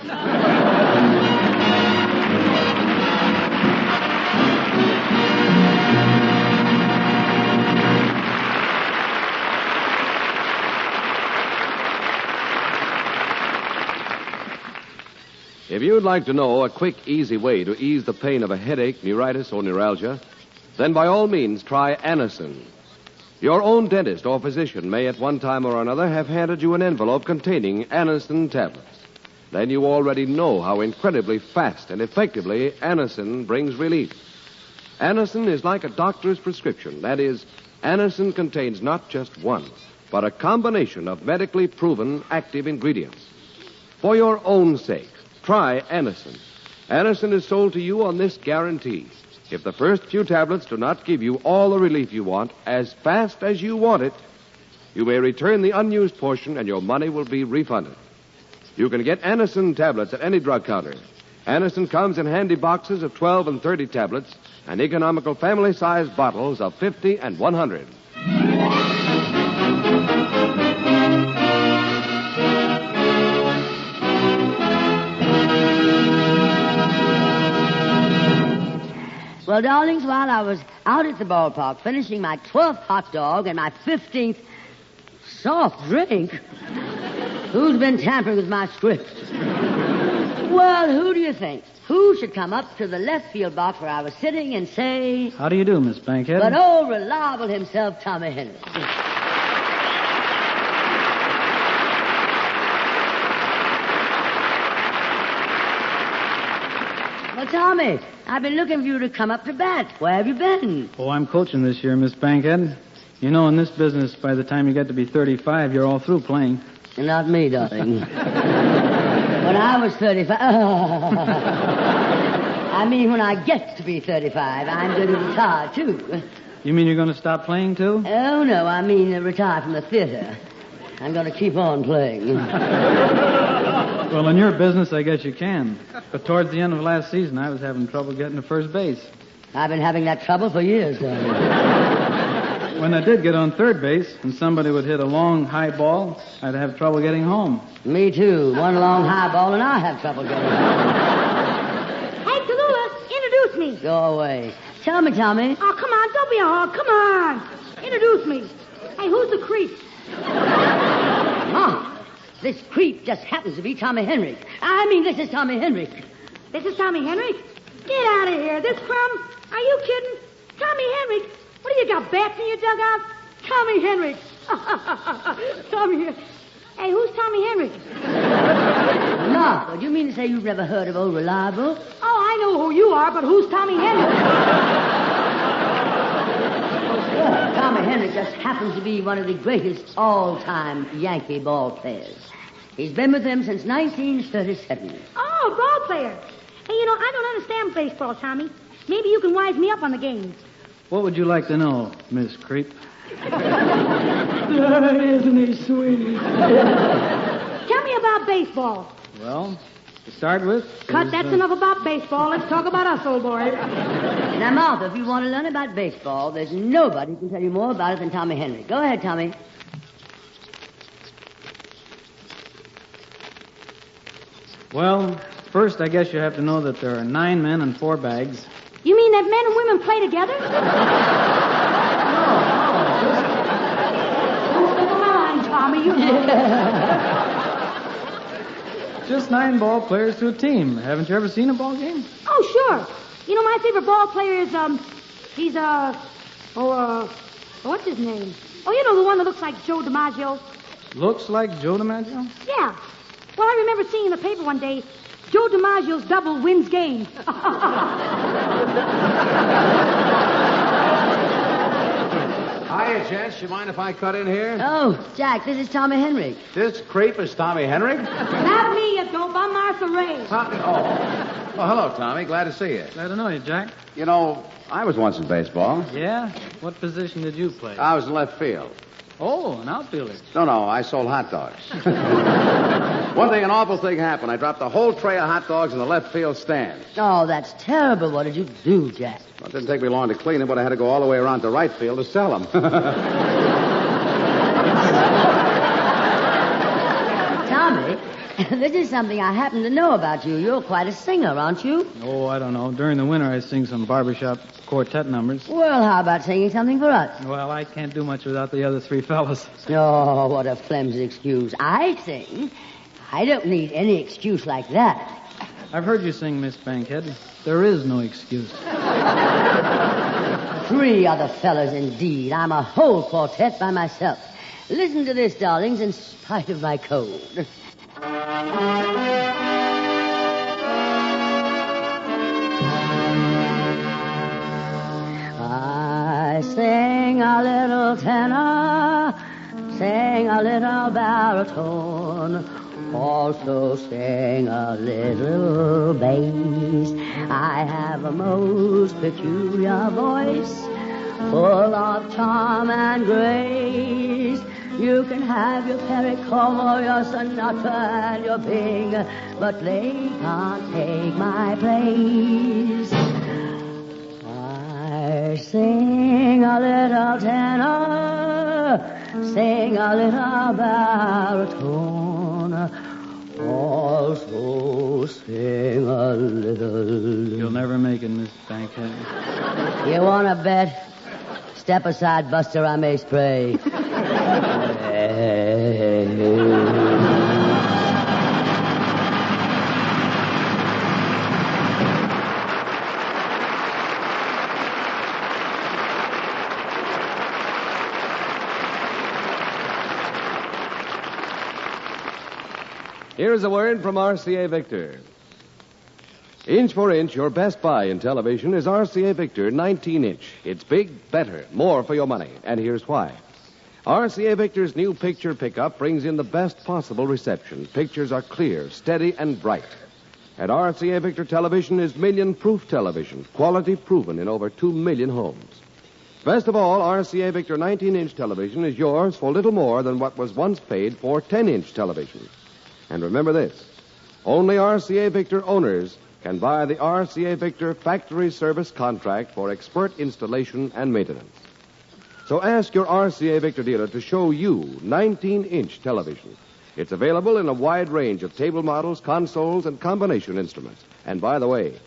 If you'd like to know a quick, easy way to ease the pain of a headache, neuritis, or neuralgia, then by all means try Anacin. Your own dentist or physician may at one time or another have handed you an envelope containing Anacin tablets. Then you already know how incredibly fast and effectively Anacin brings relief. Anacin is like a doctor's prescription. That is, Anacin contains not just one, but a combination of medically proven active ingredients. For your own sake, try Anacin. Anacin is sold to you on this guarantee. If the first few tablets do not give you all the relief you want as fast as you want it, you may return the unused portion and your money will be refunded. You can get Anacin tablets at any drug counter. Anacin comes in handy boxes of 12 and 30 tablets and economical family-sized bottles of 50 and 100. Well, darlings, while I was out at the ballpark finishing my 12th hot dog and my 15th soft drink, who's been tampering with my script? Well, who do you think? Who should come up to the left field box where I was sitting and say... How do you do, Miss Bankhead? But old reliable himself, Tommy Henrich. Well, Tommy, I've been looking for you to come up to bat. Where have you been? Oh, I'm coaching this year, Miss Bankhead. You know, in this business, by the time you get to be 35, you're all through playing. Not me, darling. When I was 35... I mean, when I get to be 35, I'm going to retire, too. You mean you're going to stop playing, too? Oh, no, I mean retire from the theater. I'm going to keep on playing. Well, in your business, I guess you can. But towards the end of last season, I was having trouble getting to first base. I've been having that trouble for years, darling. When I did get on third base and somebody would hit a long, high ball, I'd have trouble getting home. Me, too. One long high ball, and I have trouble getting home. Hey, Tallulah, introduce me. Go away. Tell me, Tommy. Oh, come on, don't be a hog. Come on. Introduce me. Hey, who's the creep? Mom, this creep just happens to be Tommy Henrich. I mean, this is Tommy Henrich. This is Tommy Henrich? Get out of here. This crumb? Are you kidding? Tommy Henrich? What do you got, bats in your dugout? Tommy Henrich. Tommy. Hey, who's Tommy Henrich? Martha, do you mean to say you've never heard of Old Reliable? Oh, I know who you are, but who's Tommy Henrich? Tommy Henrich just happens to be one of the greatest all-time Yankee ball players. He's been with them since 1937. Oh, ball player. Hey, you know, I don't understand baseball, Tommy. Maybe you can wise me up on the game. What would you like to know, Miss Creep? Isn't he sweet? Tell me about baseball. Well, to start with... Cut, that's enough about baseball. Let's talk about us, old boy. Now, Martha, if you want to learn about baseball, there's nobody who can tell you more about it than Tommy Henrich. Go ahead, Tommy. Well, first, I guess you have to know that there are 9 men and 4 bags. You mean that men and women play together? Come on, Tommy. You Just 9 ball players to a team. Haven't you ever seen a ball game? Oh, sure. You know, my favorite ball player is, what's his name? Oh, you know, the one that looks like Joe DiMaggio. Looks like Joe DiMaggio? Yeah. Well, I remember seeing in the paper one day, Joe DiMaggio's double wins game. Hiya, gents. You mind if I cut in here? Oh, Jack, this is Tommy Henrich. This creep is Tommy Henrich? Not me, you dope. I'm Martha Raye. Well, hello, Tommy. Glad to see you. Glad to know you, Jack. You know, I was once in baseball. Yeah? What position did you play? I was in left field. Oh, an outfielder. No, I sold hot dogs. One thing, an awful thing happened. I dropped the whole tray of hot dogs in the left field stand. Oh, that's terrible. What did you do, Jack? Well, it didn't take me long to clean them, but I had to go all the way around to right field to sell them. Tommy, this is something I happen to know about you. You're quite a singer, aren't you? Oh, I don't know. During the winter, I sing some barbershop quartet numbers. Well, how about singing something for us? Well, I can't do much without the other three fellas. Oh, what a flimsy excuse. I sing. I don't need any excuse like that. I've heard you sing, Miss Bankhead. There is no excuse. 3 other fellas, indeed. I'm a whole quartet by myself. Listen to this, darlings, in spite of my cold. I sing a little tenor, sing a little baritone, also sing a little bass. I have a most peculiar voice, full of charm and grace. You can have your Pericom or your Sinatra and your Bing, but they can't take my place. I sing a little tenor, sing a little baritone, also sing a little... You'll never make it, Miss Bankhead. You want to bet? Step aside, Buster, I may spray. Here's a word from RCA Victor. Inch for inch, your best buy in television is RCA Victor 19-inch. It's big, better, more for your money. And here's why. RCA Victor's new picture pickup brings in the best possible reception. Pictures are clear, steady, and bright. And RCA Victor television is million-proof television, quality proven in over 2 million homes. Best of all, RCA Victor 19-inch television is yours for little more than what was once paid for 10-inch television. And remember this, only RCA Victor owners can buy the RCA Victor factory service contract for expert installation and maintenance. So ask your RCA Victor dealer to show you 19-inch television. It's available in a wide range of table models, consoles, and combination instruments. And by the way,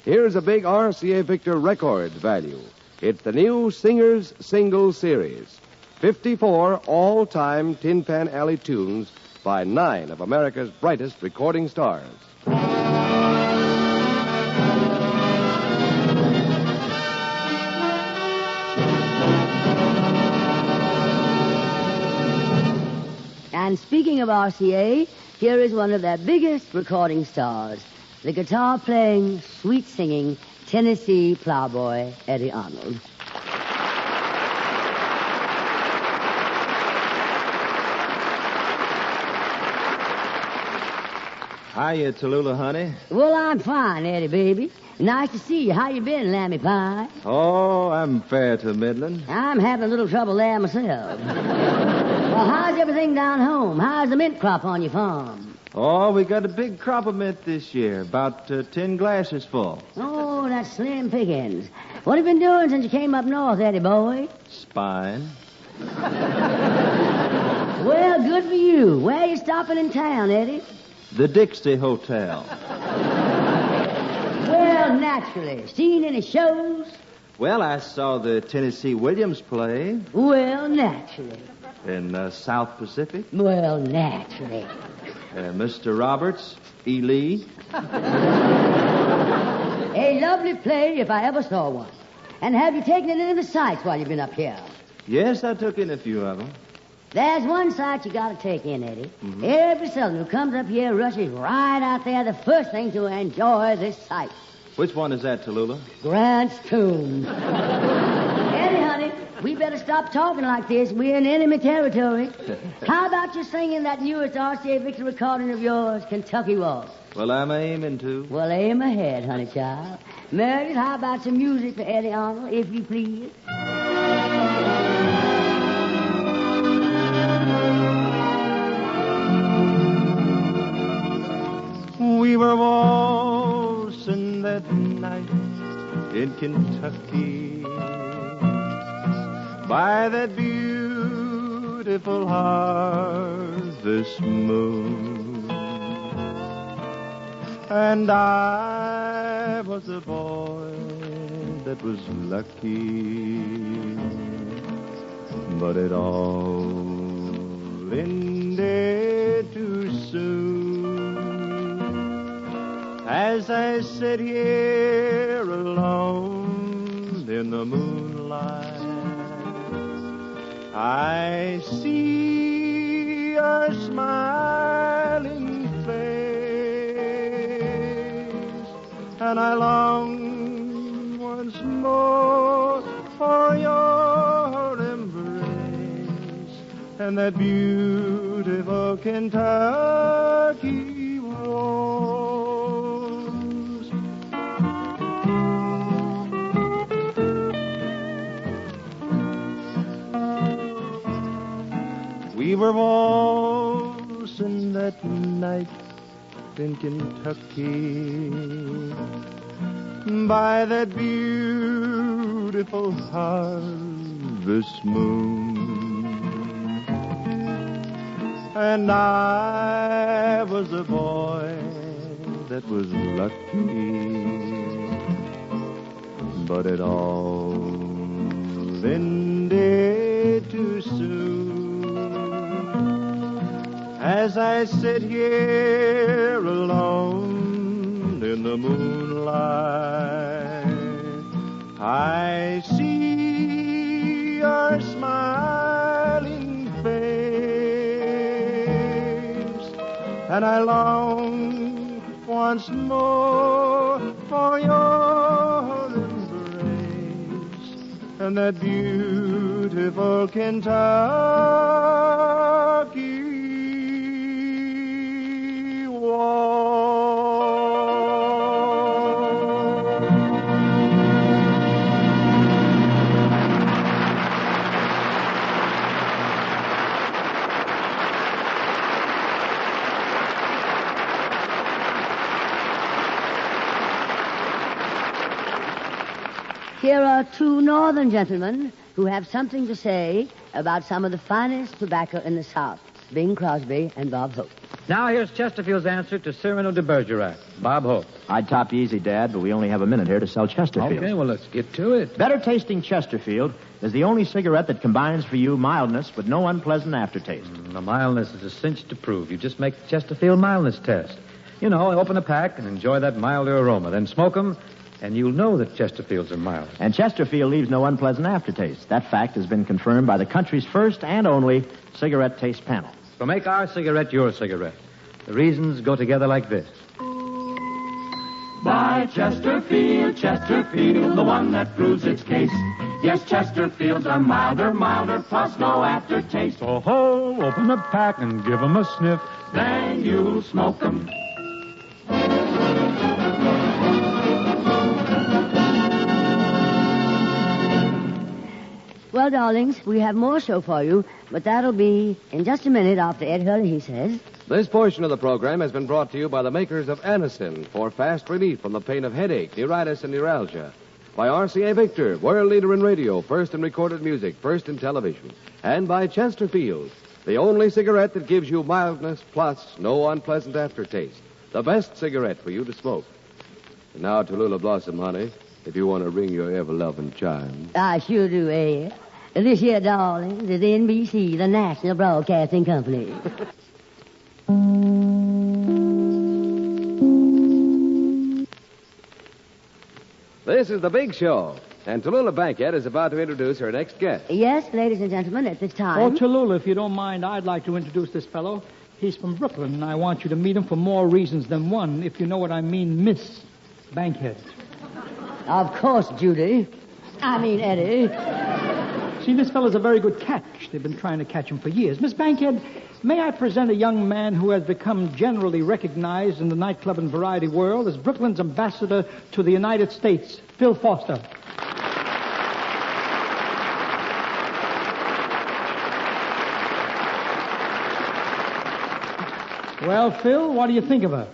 here's a big RCA Victor record value. It's the new Singer's Single Series. 54 all-time Tin Pan Alley tunes by 9 of America's brightest recording stars. And speaking of RCA, here is one of their biggest recording stars, the guitar-playing, sweet-singing Tennessee plowboy, Eddie Arnold. Hiya, Tallulah, honey. Well, I'm fine, Eddie, baby. Nice to see you. How you been, Lammy Pie? Oh, I'm fair to middling. I'm having a little trouble there myself. Well, how's everything down home? How's the mint crop on your farm? Oh, we got a big crop of mint this year, about 10 glasses full. Oh, that's slim pickings. What have you been doing since you came up north, Eddie boy? Spine. Well, good for you. Where are you stopping in town, Eddie? The Dixie Hotel. Well, naturally. Seen any shows? Well, I saw the Tennessee Williams play. Well, naturally. In South Pacific. Well, naturally. Mr. Roberts, E. Lee. A lovely play if I ever saw one. And have you taken any of the sights while you've been up here? Yes, I took in a few of them. There's one sight you got to take in, Eddie. Mm-hmm. Every Southerner who comes up here rushes right out there the first thing to enjoy this sight. Which one is that, Tallulah? Grant's tomb. Eddie, honey, we better stop talking like this. We're in enemy territory. How about you singing that newest RCA Victor recording of yours, Kentucky Waltz? Well, I'm aiming to. Well, aim ahead, honey child. Meredith, how about some music for Eddie Arnold, if you please? We were waltzing that night in Kentucky by that beautiful harvest moon. And I was a boy that was lucky, but it all ended too soon. As I sit here alone in the moonlight, I see your smiling face, and I long once more for your embrace and that beautiful Kentucky rose. We were waltzing that night in Kentucky by that beautiful harvest moon. And I was a boy that was lucky, but it all ended too soon. As I sit here alone in the moonlight, I see your smiling face, and I long once more for your embrace and that beautiful Kentucky Here are two northern gentlemen who have something to say about some of the finest tobacco in the South, Bing Crosby and Bob Hope. Now here's Chesterfield's answer to Cyrano de Bergerac. Bob Hope. I'd top you easy, Dad, but we only have a minute here to sell Chesterfield. Okay, well, let's get to it. Better tasting Chesterfield is the only cigarette that combines for you mildness with no unpleasant aftertaste. The mildness is a cinch to prove. You just make the Chesterfield mildness test. You know, open a pack and enjoy that milder aroma. Then smoke them, and you'll know that Chesterfields are mild. And Chesterfield leaves no unpleasant aftertaste. That fact has been confirmed by the country's first and only cigarette taste panel. So make our cigarette your cigarette. The reasons go together like this. Buy Chesterfield, Chesterfield, the one that proves its case. Yes, Chesterfields are milder, plus no aftertaste. So ho, open a pack and give 'em a sniff. Then you'll smoke 'em. Well, darlings, we have more show for you, but that'll be in just a minute after Ed Hurley, he says. This portion of the program has been brought to you by the makers of Anacin for fast relief from the pain of headache, neuritis, and neuralgia. By RCA Victor, world leader in radio, first in recorded music, first in television. And by Chesterfield, the only cigarette that gives you mildness plus no unpleasant aftertaste. The best cigarette for you to smoke. And now, Tallulah Blossom, honey, if you want to ring your ever-loving chime. I sure do, Ed. This here, darlings, is NBC, the National Broadcasting Company. This is the big show, and Tallulah Bankhead is about to introduce her next guest. Yes, ladies and gentlemen, at this time. Oh, Tallulah, if you don't mind, I'd like to introduce this fellow. He's from Brooklyn, and I want you to meet him for more reasons than one, if you know what I mean, Miss Bankhead. Of course, Judy. I mean, Eddie. See, this fellow's a very good catch. They've been trying to catch him for years. Miss Bankhead, may I present a young man who has become generally recognized in the nightclub and variety world as Brooklyn's ambassador to the United States, Phil Foster. Well, Phil, what do you think of her?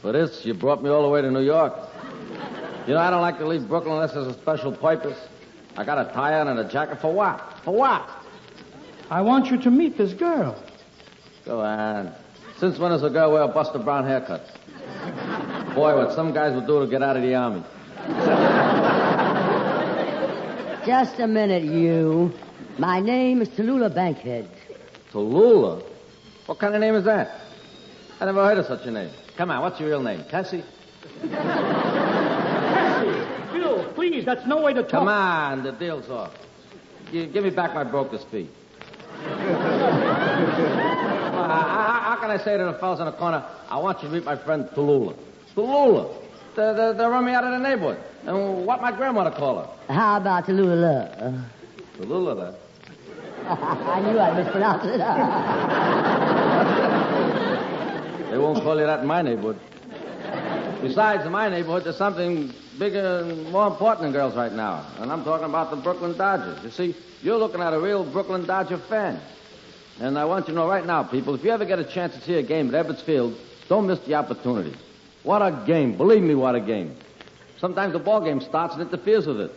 For this, you brought me all the way to New York. You know, I don't like to leave Brooklyn unless there's a special purpose. I got a tie on and a jacket. For what? For what? I want you to meet this girl. Go on. Since when does a girl wear a Buster Brown haircut? Boy, what some guys would do to get out of the army. Just a minute, you. My name is Tallulah Bankhead. Tallulah? What kind of name is that? I never heard of such a name. Come on, what's your real name? Cassie? Cassie! Bill, please, that's no way to talk. Come on, the deal's off. Give me back my broker's fee. How can I say to the fellas in the corner, I want you to meet my friend Tallulah? Tallulah? They run me out of the neighborhood. And what my grandmother call her? How about Tallulah? Tallulah? I knew I'd mispronounce it. They won't call you that in my neighborhood. Besides, in my neighborhood, there's something bigger and more important than girls right now. And I'm talking about the Brooklyn Dodgers. You see, you're looking at a real Brooklyn Dodger fan. And I want you to know right now, people, if you ever get a chance to see a game at Ebbets Field, don't miss the opportunity. What a game. Believe me, what a game. Sometimes the ball game starts and interferes with it.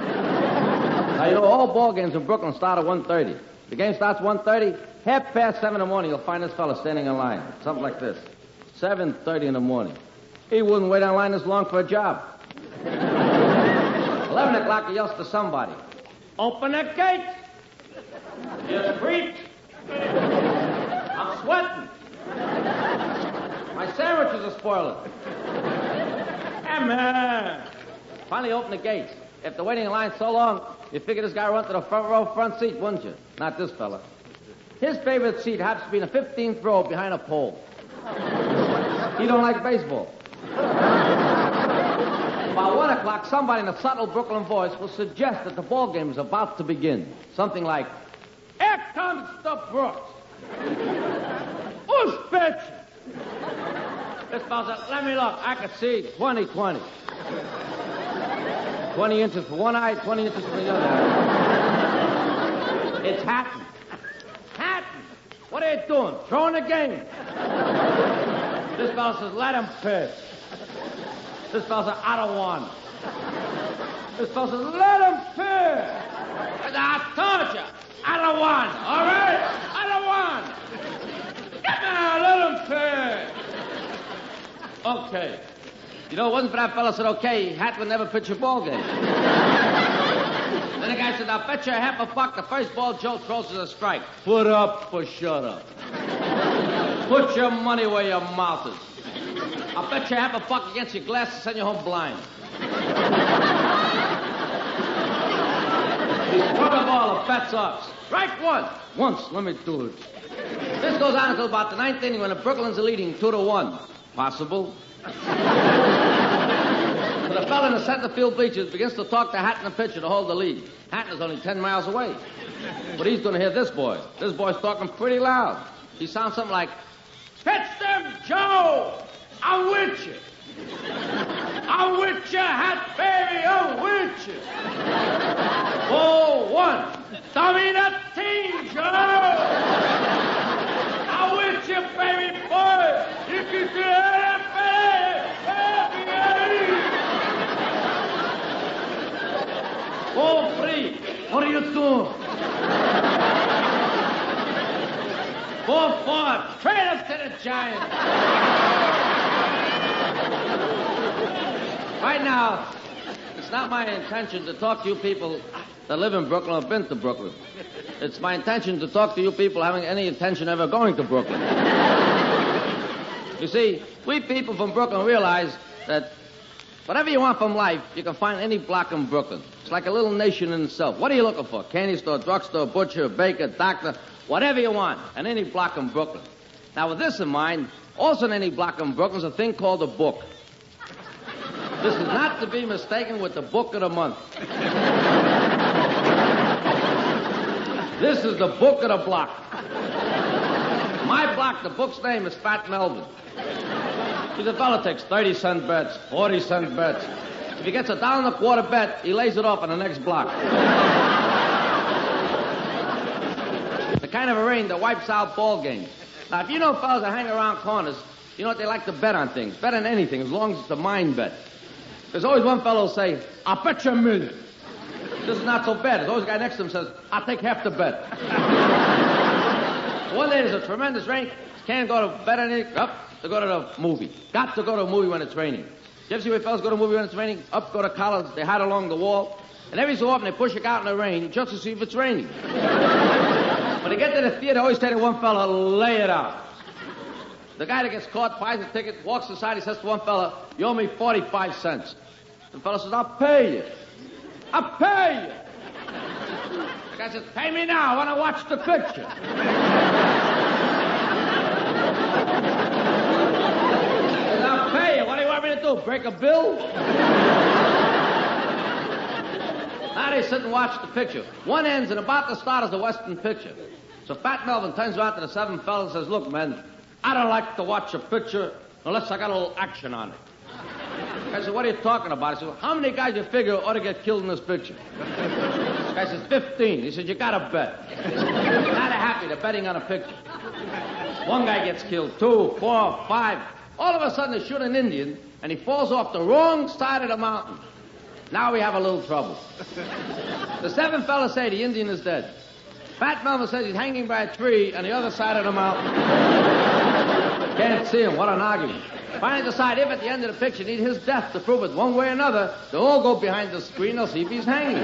Now, you know, all ball games in Brooklyn start at 1:30. The game starts 1:30. 7:30 in the morning, you'll find this fella standing in line. Something like this. 7:30 in the morning. He wouldn't wait on line this long for a job. 11 o'clock, he yells to somebody. Open the gate! You creep! I'm sweating. My sandwiches are spoiling. Emma! Finally open the gates. If they're waiting in line so long, you figure this guy run to the front row front seat, wouldn't you? Not this fella. His favorite seat happens to be in the 15th row behind a pole. He don't like baseball. About 1 o'clock, somebody in a subtle Brooklyn voice will suggest that the ball game is about to begin. Something like, here comes the Brooks. Who's pitching? This fellow said, let me look. I can see 20-20. 20 inches for one eye, 20 inches for the other eye. It's Hatton. Hatton! What are you doing? Throwing the game. This fellow says, let him pitch. This fellow says, I don't want it. This fellow says, let him pitch. I told you, I don't want it, all right? I don't want it. Come on, let him pitch. Okay. You know, it wasn't for that fellow said, okay, Hat would never pitch a ball game. Then the guy said, I'll bet you $1 the first ball Joe throws is a strike. Put up or shut up. Put your money where your mouth is. I'll bet you $1 against your glasses and send you home blind. He struck a ball, a bet's off. Strike one. Once, let me do it. This goes on until about the 9th inning when the Brooklyns are leading 2-1. Possible. So the fella in the center field bleachers begins to talk to Hatton, the pitcher, to hold the lead. Hatton is only 10 miles away. But he's going to hear this boy. This boy's talking pretty loud. He sounds something like, pitch them, Joe! I'm with you. I'm with you, Hat baby, I'm with you. 4-1. Dummy that team, Joe! I'm with you, baby boy. You can do it, baby. 4-3. What are you doing? 4-4. Trade us to the Giants. Right now, it's not my intention to talk to you people that live in Brooklyn or been to Brooklyn. It's my intention to talk to you people having any intention ever going to Brooklyn. You see, we people from Brooklyn realize that whatever you want from life, you can find any block in Brooklyn. It's like a little nation in itself. What are you looking for? Candy store, drugstore, butcher, baker, doctor, whatever you want, and any block in Brooklyn. Now, with this in mind, also in any block in Brooklyn is a thing called a book. This is not to be mistaken with the book of the month. This is the book of the block. My block, the book's name is Fat Melvin. He's a fellow takes 30-cent bets, 40-cent bets. If he gets a $1.25 bet, he lays it off on the next block. The kind of a rain that wipes out ball games. Now, if you know fellas that hang around corners, You know what? They like to bet on things. Bet on anything, as long as it's a mind bet. There's always one fellow who'll say, I'll bet you $1 million. This is not so bad. There's always a guy next to him who says, I'll take half the bet. One day there's a tremendous rain. Can't go to bet on anything. Up to go to the movie. Got to go to a movie when it's raining. You ever see where fellas go to a movie when it's raining? Up, go to college, they hide along the wall. And every so often they push a guy out in the rain just to see if it's raining. When they get to the theater, they always tell that one fella, lay it out. The guy that gets caught buys a ticket, walks aside, he says to one fella, you owe me 45 cents. The fella says, I'll pay you. I'll pay you. The guy says, pay me now, I want to watch the picture. He says, I'll pay you. What do you want me to do, break a bill? Now they sit and watch the picture. One ends and about to start is the Western picture. So Fat Melvin turns around to the 7 fellas and says, look, man, I don't like to watch a picture unless I got a little action on it. I said, what are you talking about? He said, well, how many guys you figure ought to get killed in this picture? The guy says, 15. He said, you got to bet. Now they're happy. They're betting on a picture. One guy gets killed, 2, 4, 5. All of a sudden they shoot an Indian, and he falls off the wrong side of the mountain. Now we have a little trouble. The 7 fellas say the Indian is dead. Fat Melvin says he's hanging by a tree on the other side of the mountain. Can't see him. What an argument. Finally decide if at the end of the picture need his death to prove it one way or another, they'll all go behind the screen, they'll see if he's hanging.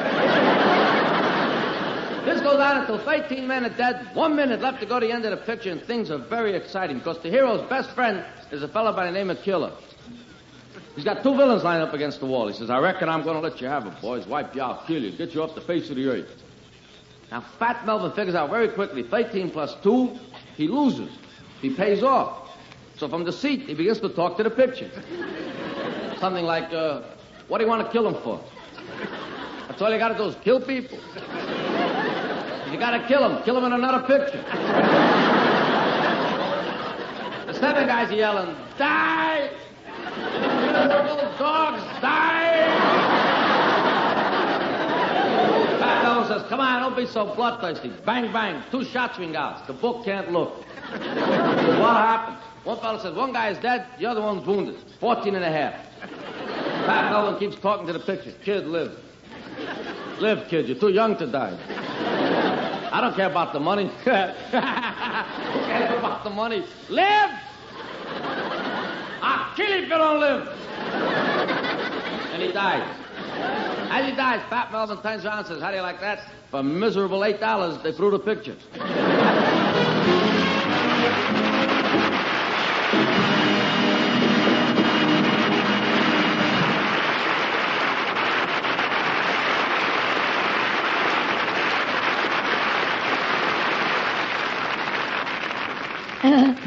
This goes on until 13 men are dead, 1 minute left to go to the end of the picture, and things are very exciting because the hero's best friend is a fellow by the name of Killer. He's got 2 villains lined up against the wall. He says, I reckon I'm going to let you have it, boys. Wipe you out, kill you, get you off the face of the earth. Now, Fat Melvin figures out very quickly, 13 plus 2, he loses. He pays off. So from the seat, he begins to talk to the picture. Something like, what do you want to kill him for? That's all you got to do is kill people. You got to kill him in another picture. The 7 guys are yelling, die! Little dogs, die! Fat Melvin says, come on, don't be so bloodthirsty. Bang, bang, 2 shots ring out. The book can't look. What happened? One fellow says, one guy is dead, the other one's wounded. 14 and a half. Fat Melvin keeps talking to the picture. Kid, live. Live, kid. You're too young to die. I don't care about the money. Who cares about the money? Live! I'll kill you if you don't live. And he dies. As he dies, Fat Melvin turns around and says, how do you like that? For miserable $8, they threw the picture.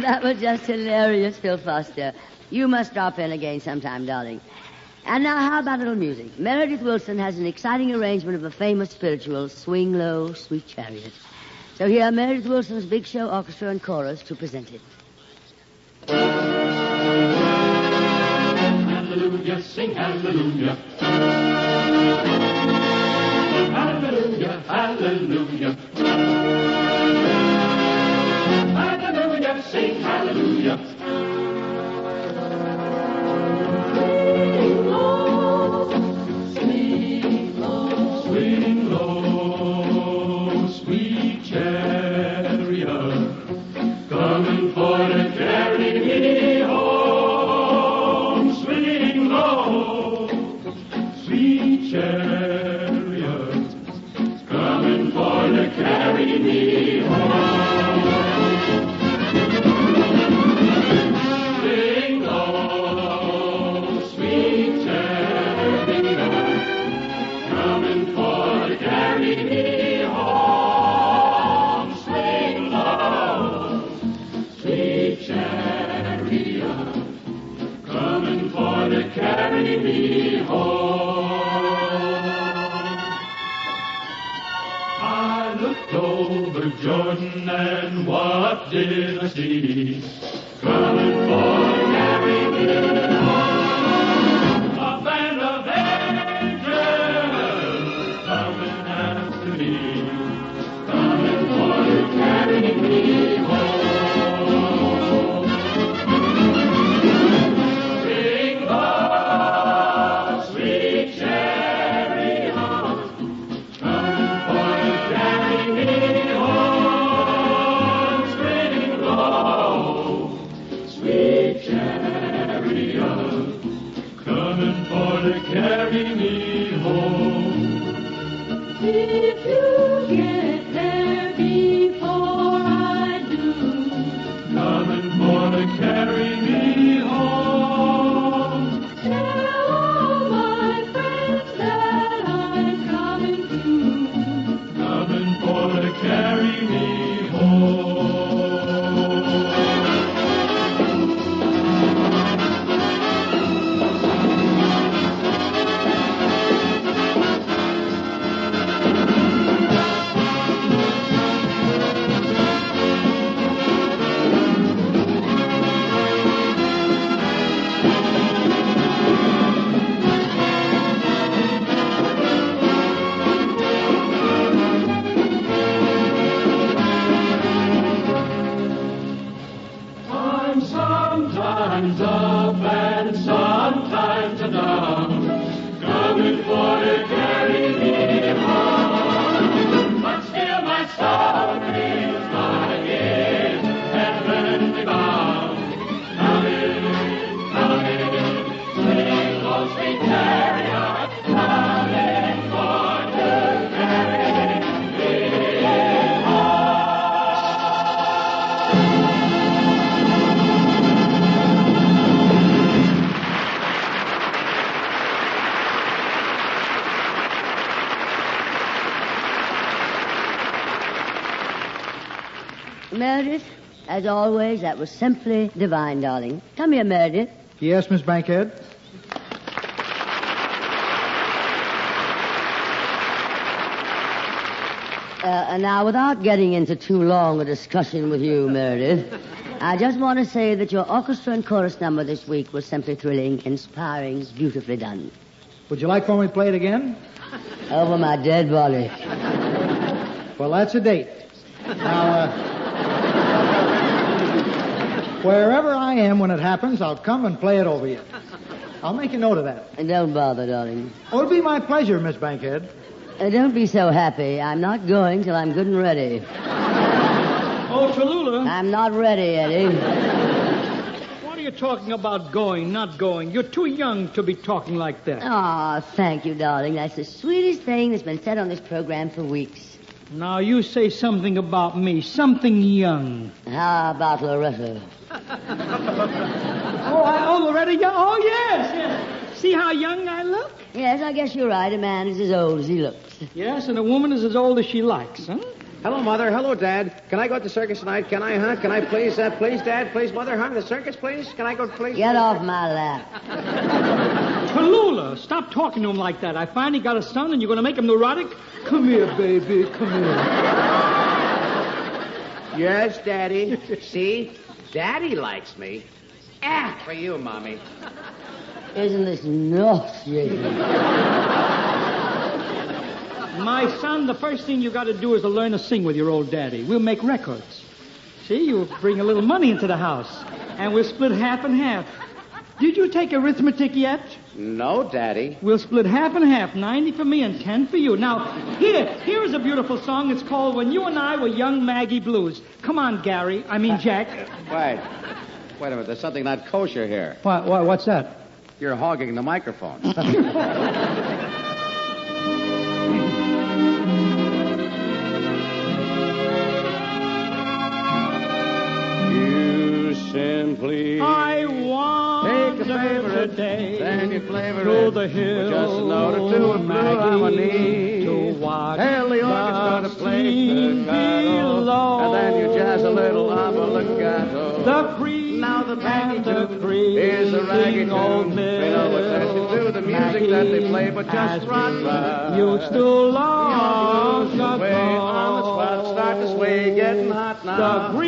That was just hilarious, Phil Foster. You must drop in again sometime, darling. And now, how about a little music? Meredith Willson has an exciting arrangement of a famous spiritual, Swing Low, Sweet Chariot. So here are Meredith Willson's Big Show Orchestra and Chorus to present it. Hallelujah, sing hallelujah. Hallelujah, hallelujah. Hallelujah, sing hallelujah. Swing low, swing low, sweet chariot, coming for to carry me home. Swing low, sweet chariot, coming for to carry me home. Carry me home. I looked over Jordan and what did I see? Coming for to carry me home. A band of angels coming after me. Coming for to carry me home. sometimes up and sometimes down, coming for to carry me home. But still my soul feels like it's heavenly bound. Coming, sweet, oh, sweet chariot, coming for to carry me home. Meredith, as always, that was simply divine, darling. Come here, Meredith. Yes, Miss Bankhead? Now, without getting into too long a discussion with you, Meredith, I just want to say that your orchestra and chorus number this week was simply thrilling, inspiring, beautifully done. Would you like for me to play it again? Over my dead body. Well, that's a date. Now, wherever I am when it happens, I'll come and play it over you. I'll make a note of that. And don't bother, darling. Oh, it'll be my pleasure, Miss Bankhead. Don't be so happy. I'm not going till I'm good and ready. Oh, Tallulah. I'm not ready, Eddie. What are you talking about going, not going? You're too young to be talking like that. Oh, thank you, darling. That's the sweetest thing that's been said on this program for weeks. Now you say something about me, something young. How about Loretta? Loretta, oh, yes. See how young I look? Yes, I guess you're right. A man is as old as he looks. Yes, and a woman is as old as she likes, huh? Hello, Mother. Hello, Dad. Can I go to the circus tonight? Can I, huh? Can I please, please, Dad? Please, Mother, huh? The circus, please? Can I go, please? Get off my lap. Tallulah, stop talking to him like that. I finally got a son, and you're going to make him neurotic? Come here, baby. Come here. Yes, Daddy. See? Daddy likes me. For you, Mommy. Isn't this nauseating? My son, the first thing you got to do is to learn to sing with your old daddy. We'll make records. See, you bring a little money into the house, and we'll split half and half. Did you take arithmetic yet? No, Daddy. We'll split half and half, 90 for me and 10 for you. Now, here is a beautiful song. It's called When You and I Were Young Maggie Blues. Come on, Gary. I mean, Jack. Wait a minute. There's something not kosher here. What's that? You're hogging the microphone. You simply I want take a favorite day, then you flavor to it the hill, with just a note or two of blue harmony. to watch Tell the orchestra to play staccato, and then you jazz a little legato. The creek now the and the creek is a raggy old tune. mill. They know attention to the music that they play, but just rock. Used to long ago. Way on the spot, start to sway, getting hot now. The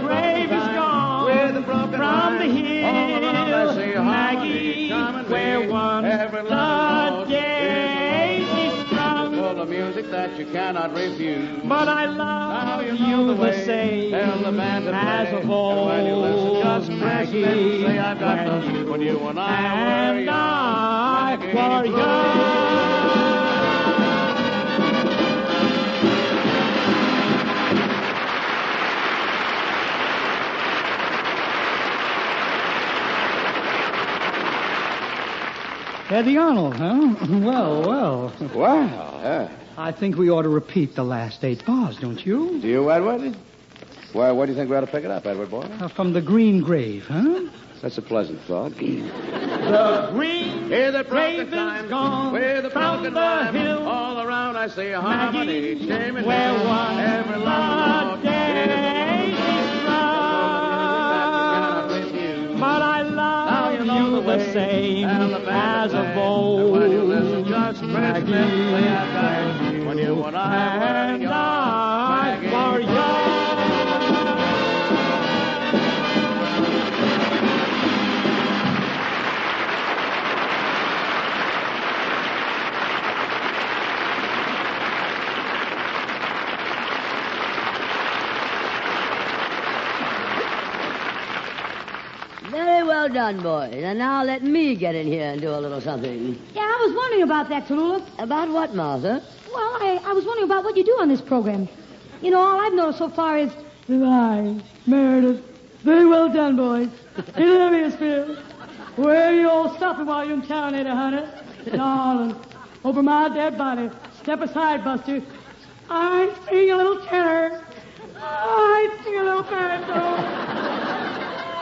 grave is gone with the broken from the hill. All around I see hill, Maggie, where once the daisy strung. Full of music that you cannot refuse. But I love you the same Tell the band to as play. of old. And when you listen, just Maggie, Maggie, say I've got the when you and I were young. Eddie Arnold, huh? Well. Wow. I think we ought to repeat the last 8 bars, don't you? Do you, Edward? Where do you think we ought to pick it up, Edward, boy? From the green grave, huh? That's a pleasant thought. The green grave is gone with the from broken the rhyme. hill. All around I see a harmony. Maggie, where once every the daisy strung. But I love you the same as of old. When you listen, just Maggie, when you and I and I were young. Very well done, boys. And now let me get in here and do a little something. Yeah, I was wondering about that, Tallulah. About what, Martha? Well, I was wondering about what you do on this program. You know, all I've noticed so far is... Goodbye, Meredith. Very well done, boys. In Hemisphere. Where are you all stopping while you're in town, Eddie, honey? Darling, over my dead body. Step aside, Buster. I sing a little tenor. I sing a little baritone.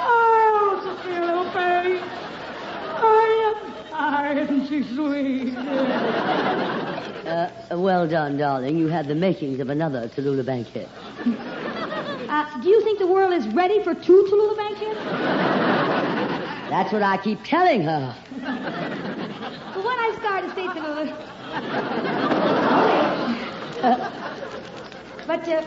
I also sing a little bass. Isn't she sweet? Well done, darling. You had the makings of another Tallulah Bankhead. Do you think the world is ready for two Tallulah Bankheads? That's what I keep telling her. But when I start to say Tallulah...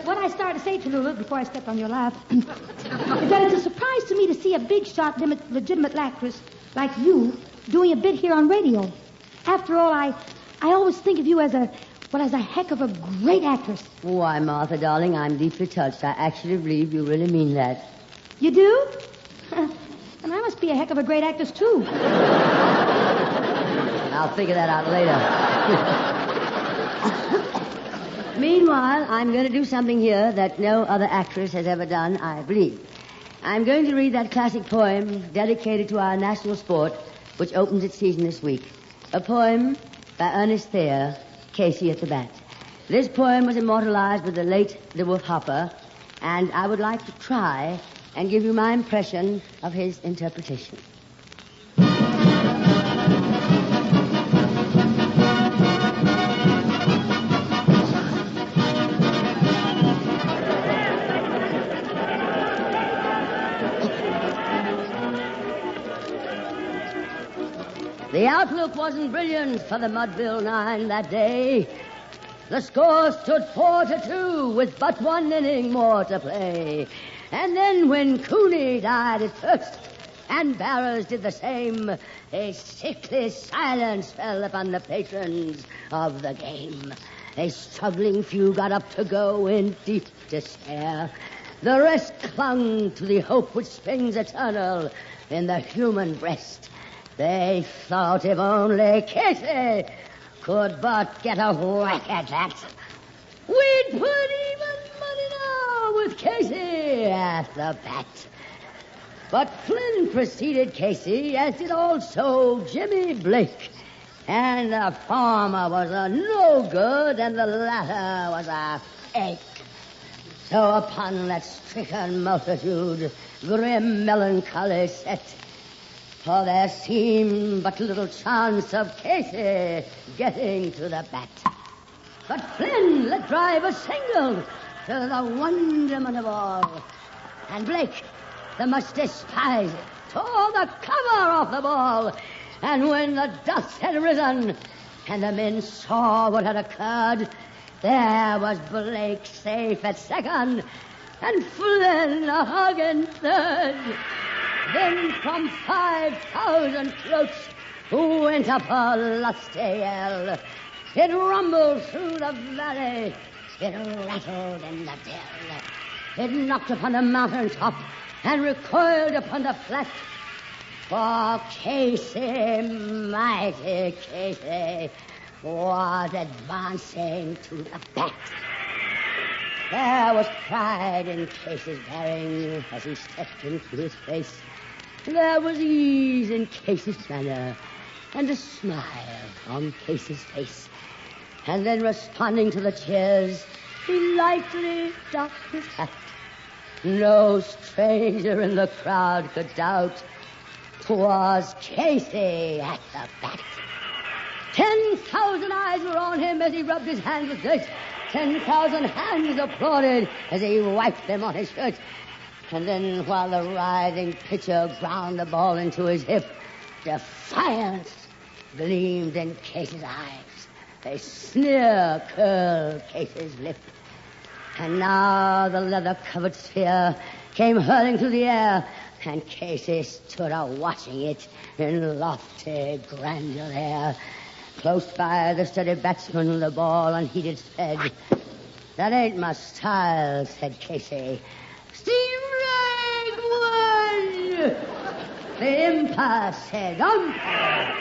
what I started to say, Tallulah, before I stepped on your lap, is that it's a surprise to me to see a big shot, legitimate actress like you doing a bit here on radio. After all, I always think of you as a heck of a great actress. Why, Martha, darling, I'm deeply touched. I actually believe you really mean that. You do? And I must be a heck of a great actress, too. I'll figure that out later. Meanwhile, I'm going to do something here that no other actress has ever done, I believe. I'm going to read that classic poem dedicated to our national sport, which opens its season this week. A poem by Ernest Thayer, Casey at the Bat. This poem was immortalized with the late DeWolf Hopper, and I would like to try and give you my impression of his interpretation. The outlook wasn't brilliant for the Mudville Nine that day. The score stood 4-2 with but one inning more to play. And then when Cooney died at first and Barrows did the same, a sickly silence fell upon the patrons of the game. A struggling few got up to go in deep despair. The rest clung to the hope which springs eternal in the human breast. They thought if only Casey could but get a whack at that, we'd put even money now with Casey at the bat. But Flynn preceded Casey, as did also Jimmy Blake. And the former was a no good, and the latter was a fake. So upon that stricken multitude, grim melancholy set. For there seemed but little chance of Casey getting to the bat. But Flynn let drive a single to the wonderment of all. And Blake, the much despised, tore the cover off the ball. And when the dust had risen and the men saw what had occurred, there was Blake safe at second and Flynn a hug in third. Then from 5,000 throats went up a lusty yell. It rumbled through the valley. It rattled in the dell. It knocked upon the mountain top and recoiled upon the flat. For Casey, mighty Casey, was advancing to the bat. There was pride in Casey's bearing as he stepped into his face. There was ease in Casey's manner and a smile on Casey's face. And then, responding to the cheers, he lightly doffed his hat. No stranger in the crowd could doubt 'twas Casey at the bat. 10,000 eyes were on him as he rubbed his hands with dirt. 10,000 hands applauded as he wiped them on his shirt. And then, while the writhing pitcher ground the ball into his hip, defiance gleamed in Casey's eyes. A sneer curled Casey's lip. And now the leather-covered sphere came hurling through the air, and Casey stood a-watching it in lofty grandeur there. Close by the steady batsman, the ball unheeded sped. That ain't my style, said Casey. Steve Rag won! The umpire said, umpire.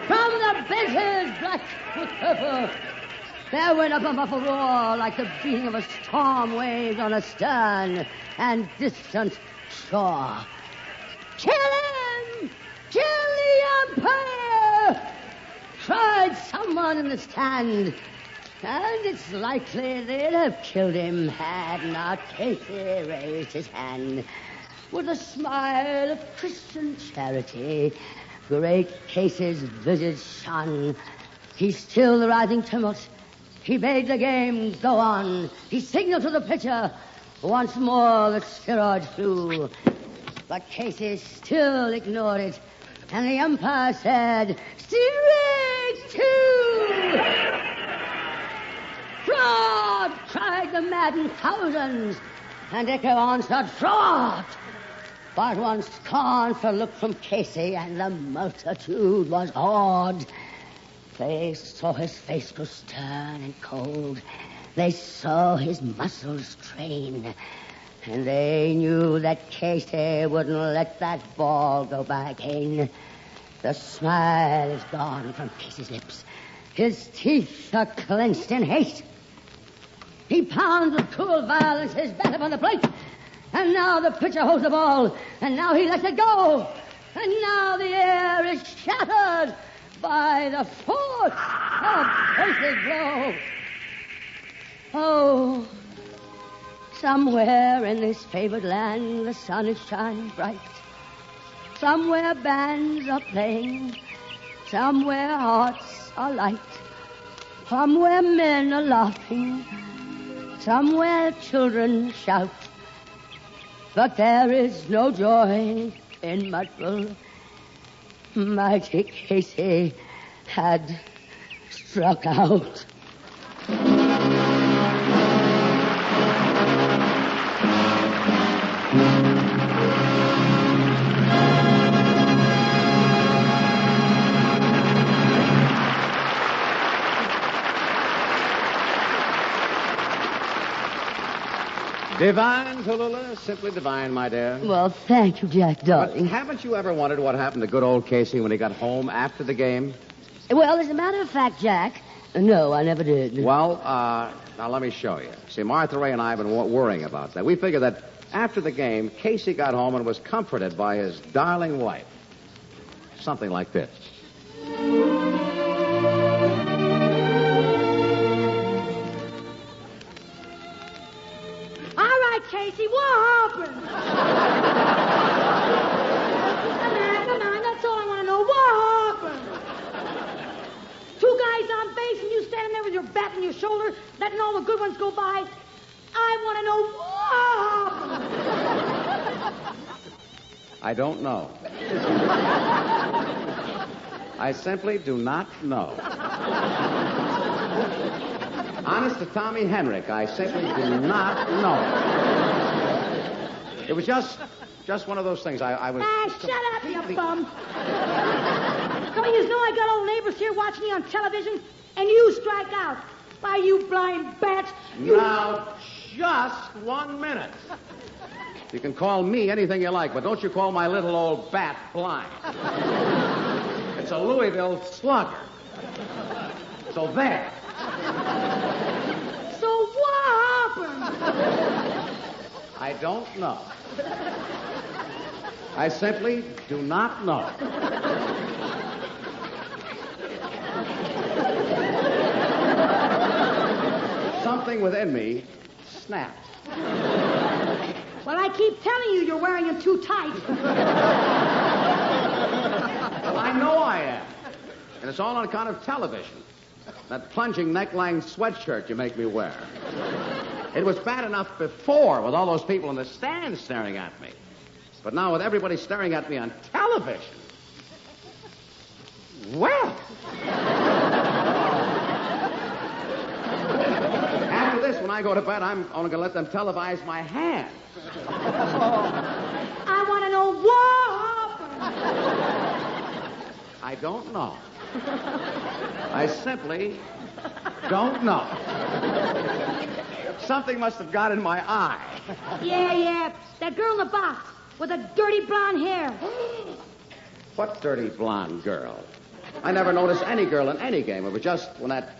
From the benches, black with purple, there went up a muffled roar like the beating of a storm wave on a stern and distant shore. Kill him! Kill the umpire! Cried someone in the stand. And it's likely they'd have killed him had not Casey raised his hand. With a smile of Christian charity, great Casey's visage shone. He stilled the rising tumult. He bade the game go on. He signaled to the pitcher. Once more the steroid flew. But Casey still ignored it. And the umpire said, "Strike two!" "Fraud!" cried the maddened thousands. And echo answered, "Fraud!" But one scornful look from Casey, and the multitude was awed. They saw his face grow stern and cold. They saw his muscles strain. And they knew that Casey wouldn't let that ball go by again. The smile is gone from Casey's lips. His teeth are clenched in hate. He pounds with cruel violence his bat upon the plate. And now the pitcher holds the ball. And now he lets it go. And now the air is shattered by the force of Casey's blow. Oh, somewhere in this favored land the sun is shining bright. Somewhere bands are playing. Somewhere hearts are light. Somewhere men are laughing. Somewhere children shout. But there is no joy in Mudville. Mighty Casey had struck out. Divine, Tallulah. Simply divine, my dear. Well, thank you, Jack, darling. But haven't you ever wondered what happened to good old Casey when he got home after the game? Well, as a matter of fact, Jack, no, I never did. Well, now let me show you. See, Martha, Raye, and I have been worrying about that. We figured that after the game, Casey got home and was comforted by his darling wife. Something like this. Casey, what happened? Come on, that's all I want to know. What happened? Two guys on base and you standing there with your bat on your shoulder, letting all the good ones go by. I want to know what happened. I don't know. I simply do not know. Honest to Tommy Henrich, I simply do not know. It was just one of those things. I was... shut up, you bum. Come on, you know I got old neighbors here watching you on television, and you strike out. Why, you blind bat. Now, just 1 minute. You can call me anything you like, but don't you call my little old bat blind. It's a Louisville slugger. So there. So what happened? I don't know. I simply do not know. Something within me snapped. Well, I keep telling you you're wearing them too tight. Well, I know I am. And it's all on account of television. That plunging neckline sweatshirt you make me wear. It was bad enough before with all those people in the stands staring at me. But now with everybody staring at me on television. Well. After this, when I go to bed, I'm only going to let them televise my hand. I want to know what happened. I don't know. I simply don't know. Something must have got in my eye. Yeah. That girl in the box with the dirty blonde hair. What dirty blonde girl? I never noticed any girl in any game. It was just when that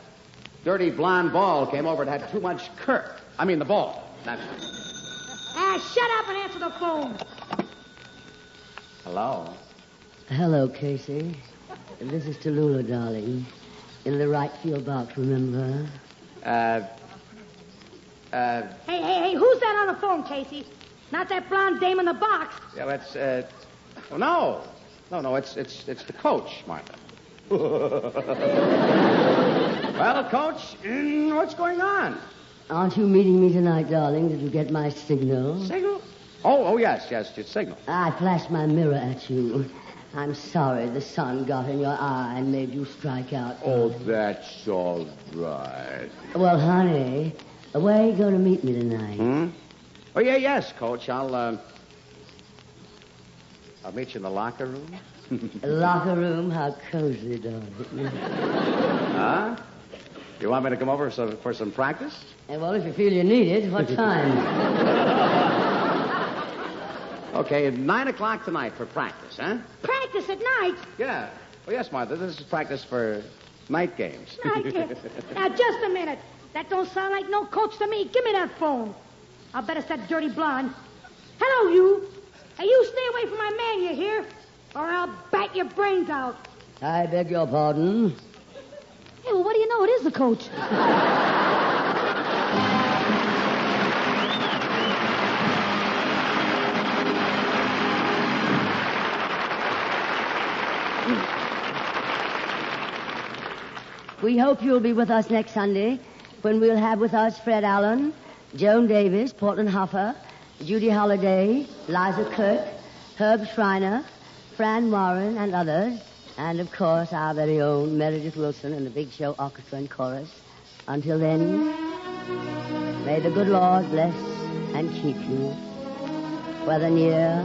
dirty blonde ball came over, it had too much curve. I mean, the ball. That's it. Shut up and answer the phone. Hello? Hello, Casey. This is Tallulah, darling. In the right field box, remember? Hey, who's that on the phone, Casey? Not that blonde dame in the box. Yeah, that's, oh, no. No, it's the coach, Martha. Well, Coach, what's going on? Aren't you meeting me tonight, darling? Did you get my signal? Signal? Oh, yes, your signal. I flashed my mirror at you. I'm sorry the sun got in your eye and made you strike out. Oh, that's all right. Well, honey, where are you going to meet me tonight? Oh, yes, Coach. I'll meet you in the locker room. Locker room? How cozy, darling. Huh? You want me to come over for some practice? Well, if you feel you need it, what time? Okay, at 9 o'clock tonight for practice, huh? Practice at night? Yeah. Oh, yes, Martha. This is practice for night games. Night games. Now, just a minute. That don't sound like no coach to me. Give me that phone. I'll bet it's that dirty blonde. Hello, you. Hey, you stay away from my man, you hear? Or I'll bat your brains out. I beg your pardon. Hey, well, what do you know? It is the coach. We hope you'll be with us next Sunday when we'll have with us Fred Allen, Joan Davis, Portland Hoffa, Judy Holliday, Liza Kirk, Herb Schreiner, Fran Warren, and others. And, of course, our very own Meredith Wilson and the Big Show Orchestra and Chorus. Until then, may the good Lord bless and keep you, whether near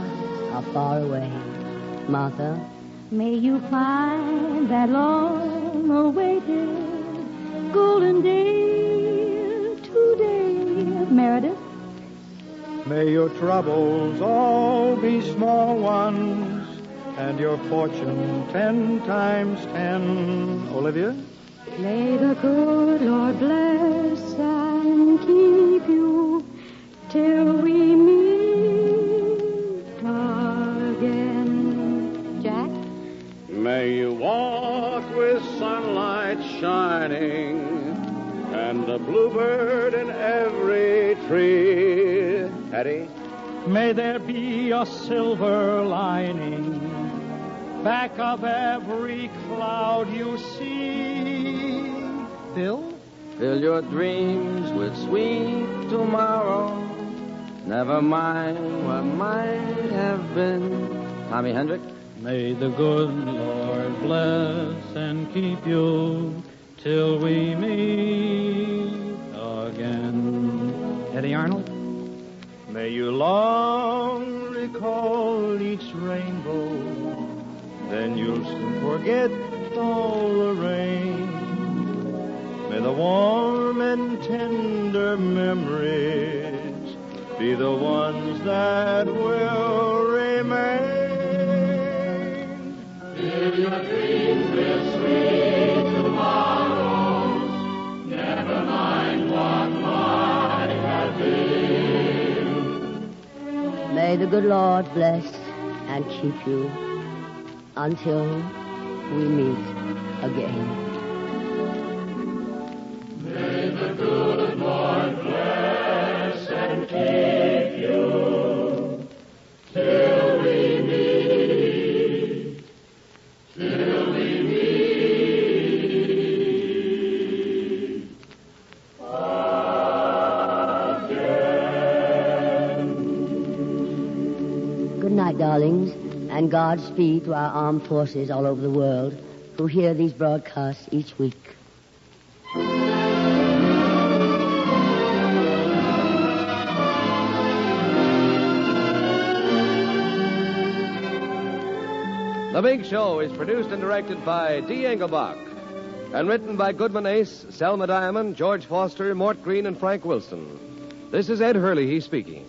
or far away. Martha? May you find that long-awaited golden day today. Meredith? May your troubles all be small ones, and your fortune 10 times 10. Olivia? May the good Lord bless and keep you till we meet again. Jack? May you walk with sunlight shining and a bluebird in every tree. Eddie? May there be a silver lining back of every cloud you see. Bill? Fill your dreams with sweet tomorrow. Never mind what might have been. Tommy Henrich? May the good Lord bless and keep you till we meet again. Eddie Arnold? May you long recall each rainbow, then you'll soon forget all the rain. May the warm and tender memories be the ones that will remain. Fill your dreams with sweet tomorrows. Never mind what might have been. May the good Lord bless and keep you until we meet again. May the good Lord bless and keep you till we meet, till we meet again. Good night, darlings, and Godspeed to our armed forces all over the world who hear these broadcasts each week. The Big Show is produced and directed by D. Engelbach and written by Goodman Ace, Selma Diamond, George Foster, Mort Green, and Frank Wilson. This is Ed Hurley speaking.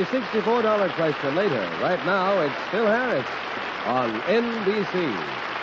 a $64 question later. Right now, it's Phil Harris on NBC.